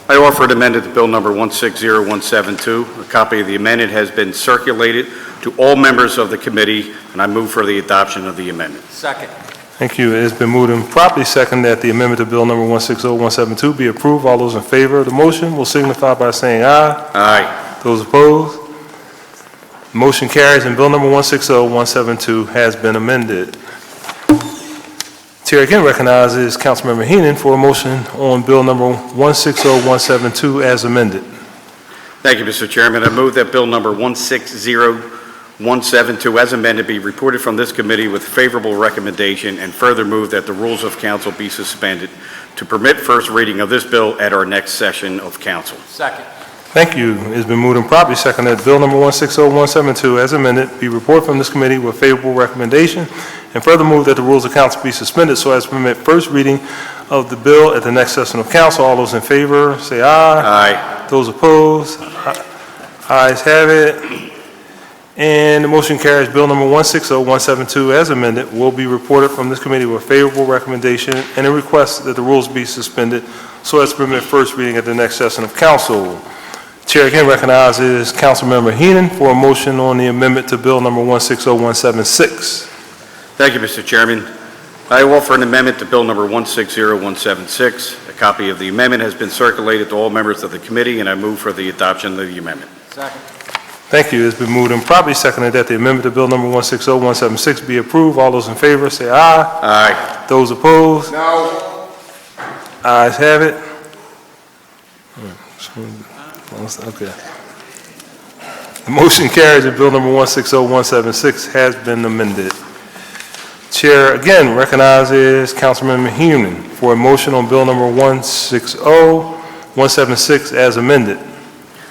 Speaker 1: I offer an amendment to Bill number 160172. A copy of the amendment has been circulated to all members of the committee, and I move for the adoption of the amendment.
Speaker 8: Second.
Speaker 23: Thank you. It has been moved and properly second that the amendment to Bill number 160172 be approved. All those in favor of the motion will signify by saying aye.
Speaker 1: Aye.
Speaker 23: Those opposed? Motion carries, and Bill number 160172 has been amended. Chair again recognizes Councilmember Heenan for a motion on Bill number 160172 as amended.
Speaker 1: Thank you, Mr. Chairman. I move that Bill number 160172 as amended be reported from this committee with favorable recommendation, and further move that the rules of council be suspended to permit first reading of this bill at our next session of council.
Speaker 8: Second.
Speaker 23: Thank you. It's been moved and properly seconded that Bill number 160172 as amended be reported from this committee with favorable recommendation, and further move that the rules of council be suspended so as to permit first reading of the bill at the next session of council. All those in favor say aye.
Speaker 1: Aye.
Speaker 23: Those opposed? Ayes have it. And the motion carries. Bill number 160172 as amended will be reported from this committee with favorable recommendation and a request that the rules be suspended so as to permit first reading at the next session of council. Chair again recognizes Councilmember Heenan for a motion on the amendment to Bill number 160176.
Speaker 1: Thank you, Mr. Chairman. I offer an amendment to Bill number 160176. A copy of the amendment has been circulated to all members of the committee, and I move for the adoption of the amendment.
Speaker 8: Second.
Speaker 23: Thank you. It's been moved and properly seconded that the amendment to Bill number 160176 be approved. All those in favor say aye.
Speaker 1: Aye.
Speaker 23: Those opposed?
Speaker 11: No.
Speaker 23: Ayes have it. Okay. The motion carries and Bill number 160176 has been amended. Chair again recognizes Councilmember Heenan for a motion on Bill number 160176 as amended.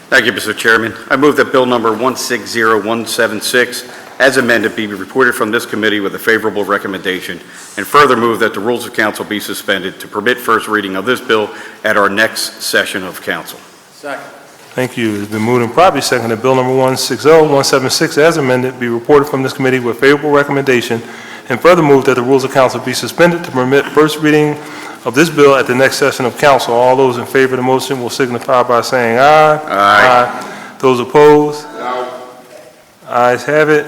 Speaker 1: Thank you, Mr. Chairman. I move that Bill number 160176 as amended be reported from this committee with a favorable recommendation, and further move that the rules of council be suspended to permit first reading of this bill at our next session of council.
Speaker 8: Second.
Speaker 23: Thank you. It's been moved and properly seconded that Bill number 160176 as amended be reported from this committee with favorable recommendation, and further move that the rules of council be suspended to permit first reading of this bill at the next session of council. All those in favor of the motion will signify by saying aye.
Speaker 1: Aye.
Speaker 23: Those opposed?
Speaker 11: No.
Speaker 23: Ayes have it.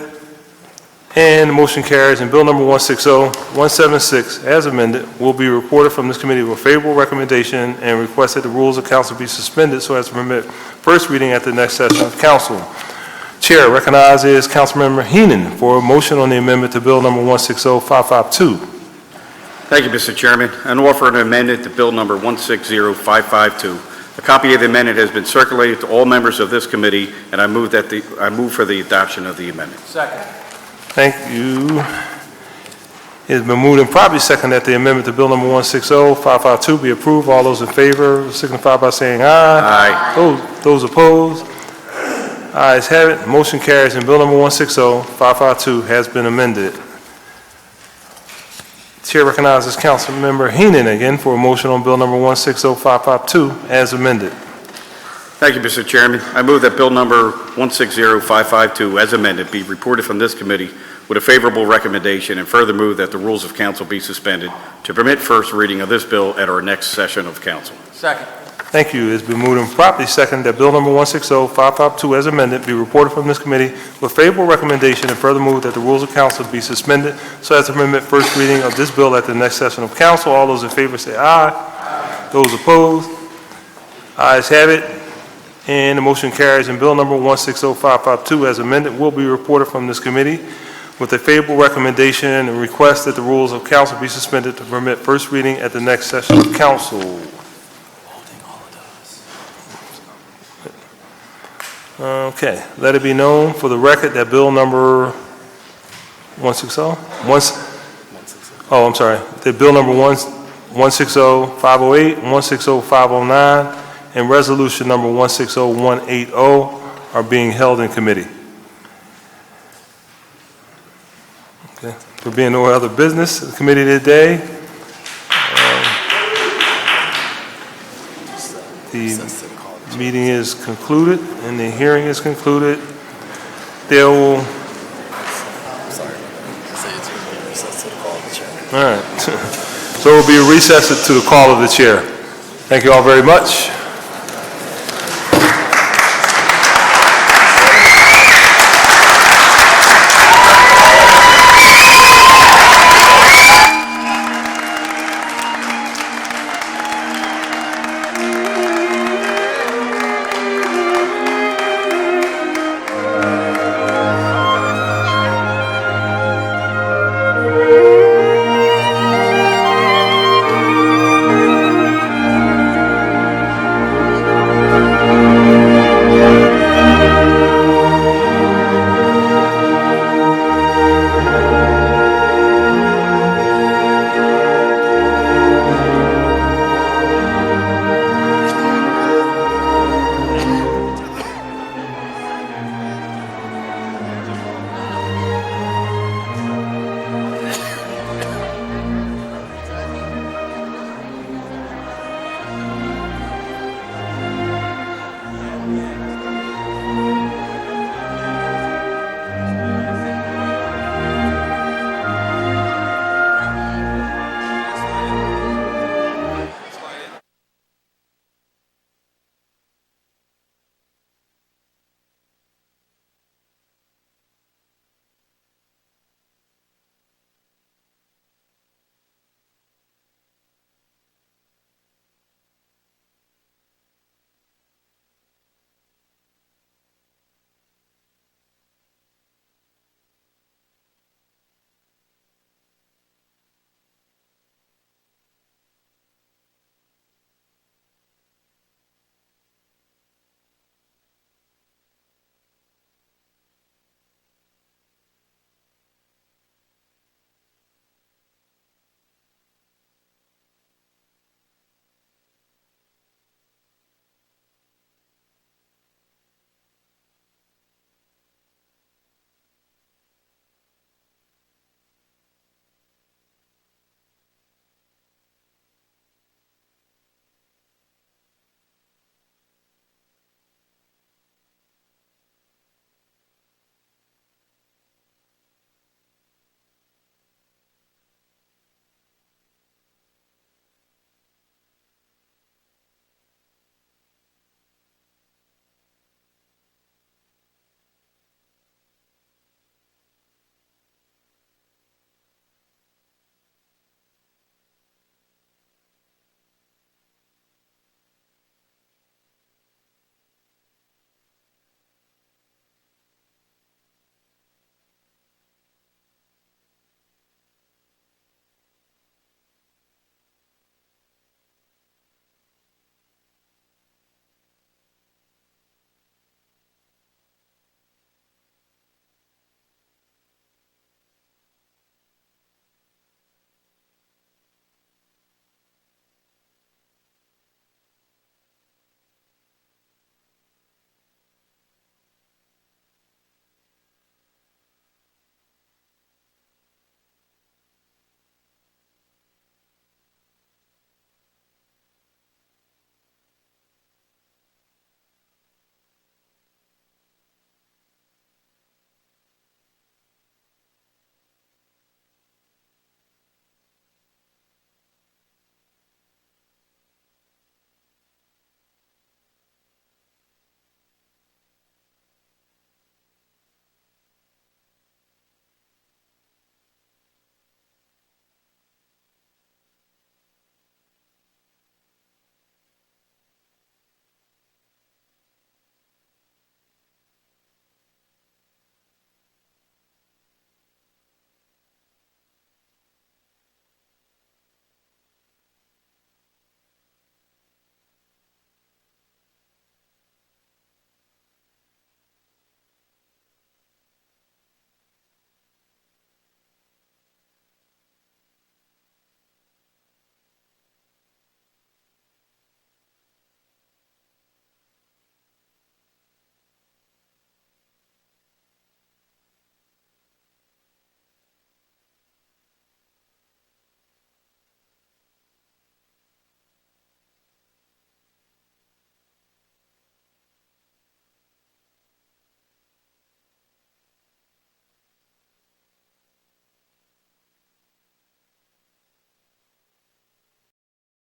Speaker 23: And the motion carries, and Bill number 160176 as amended will be reported from this committee with favorable recommendation and request that the rules of council be suspended so as to permit first reading at the next session of council. Chair recognizes Councilmember Heenan for a motion on the amendment to Bill number 160552.
Speaker 1: Thank you, Mr. Chairman. And offer an amendment to Bill number 160552. A copy of the amendment has been circulated to all members of this committee, and I move for the adoption of the amendment.
Speaker 8: Second.
Speaker 23: Thank you. It has been moved and properly second that the amendment to Bill number 160-552 be approved. All those in favor signify by saying aye.
Speaker 1: Aye.
Speaker 23: Those opposed? Ayes have it. Motion carries, and Bill number 160-552 has been amended. Chair recognizes Councilmember Heenan again for a motion on Bill number 160-552 as amended.
Speaker 1: Thank you, Mr. Chairman. I move that Bill number 160-552 as amended be reported from this committee with a favorable recommendation, and further move that the rules of council be suspended to permit first reading of this bill at our next session of council.
Speaker 8: Second.
Speaker 23: Thank you. It's been moved and properly seconded that Bill number 160-552 as amended be reported from this committee with favorable recommendation, and further move that the rules of council be suspended so as to permit first reading of this bill at the next session of council. All those in favor say aye. Aye. Those opposed? Ayes have it. And the motion carries, and Bill number 160-552 as amended will be reported from this committee with a favorable recommendation and request that the rules of council be suspended to permit first reading at the next session of council. Okay, let it be known for the record that Bill number 160? I'm sorry. That Bill number 160-508, 160-509, and Resolution number 160-180 are being held in committee. Okay. There being no other business in the committee today, the meeting is concluded and the hearing is concluded. There will... All right. So it will be a recess to the call of the chair. Thank you all very much.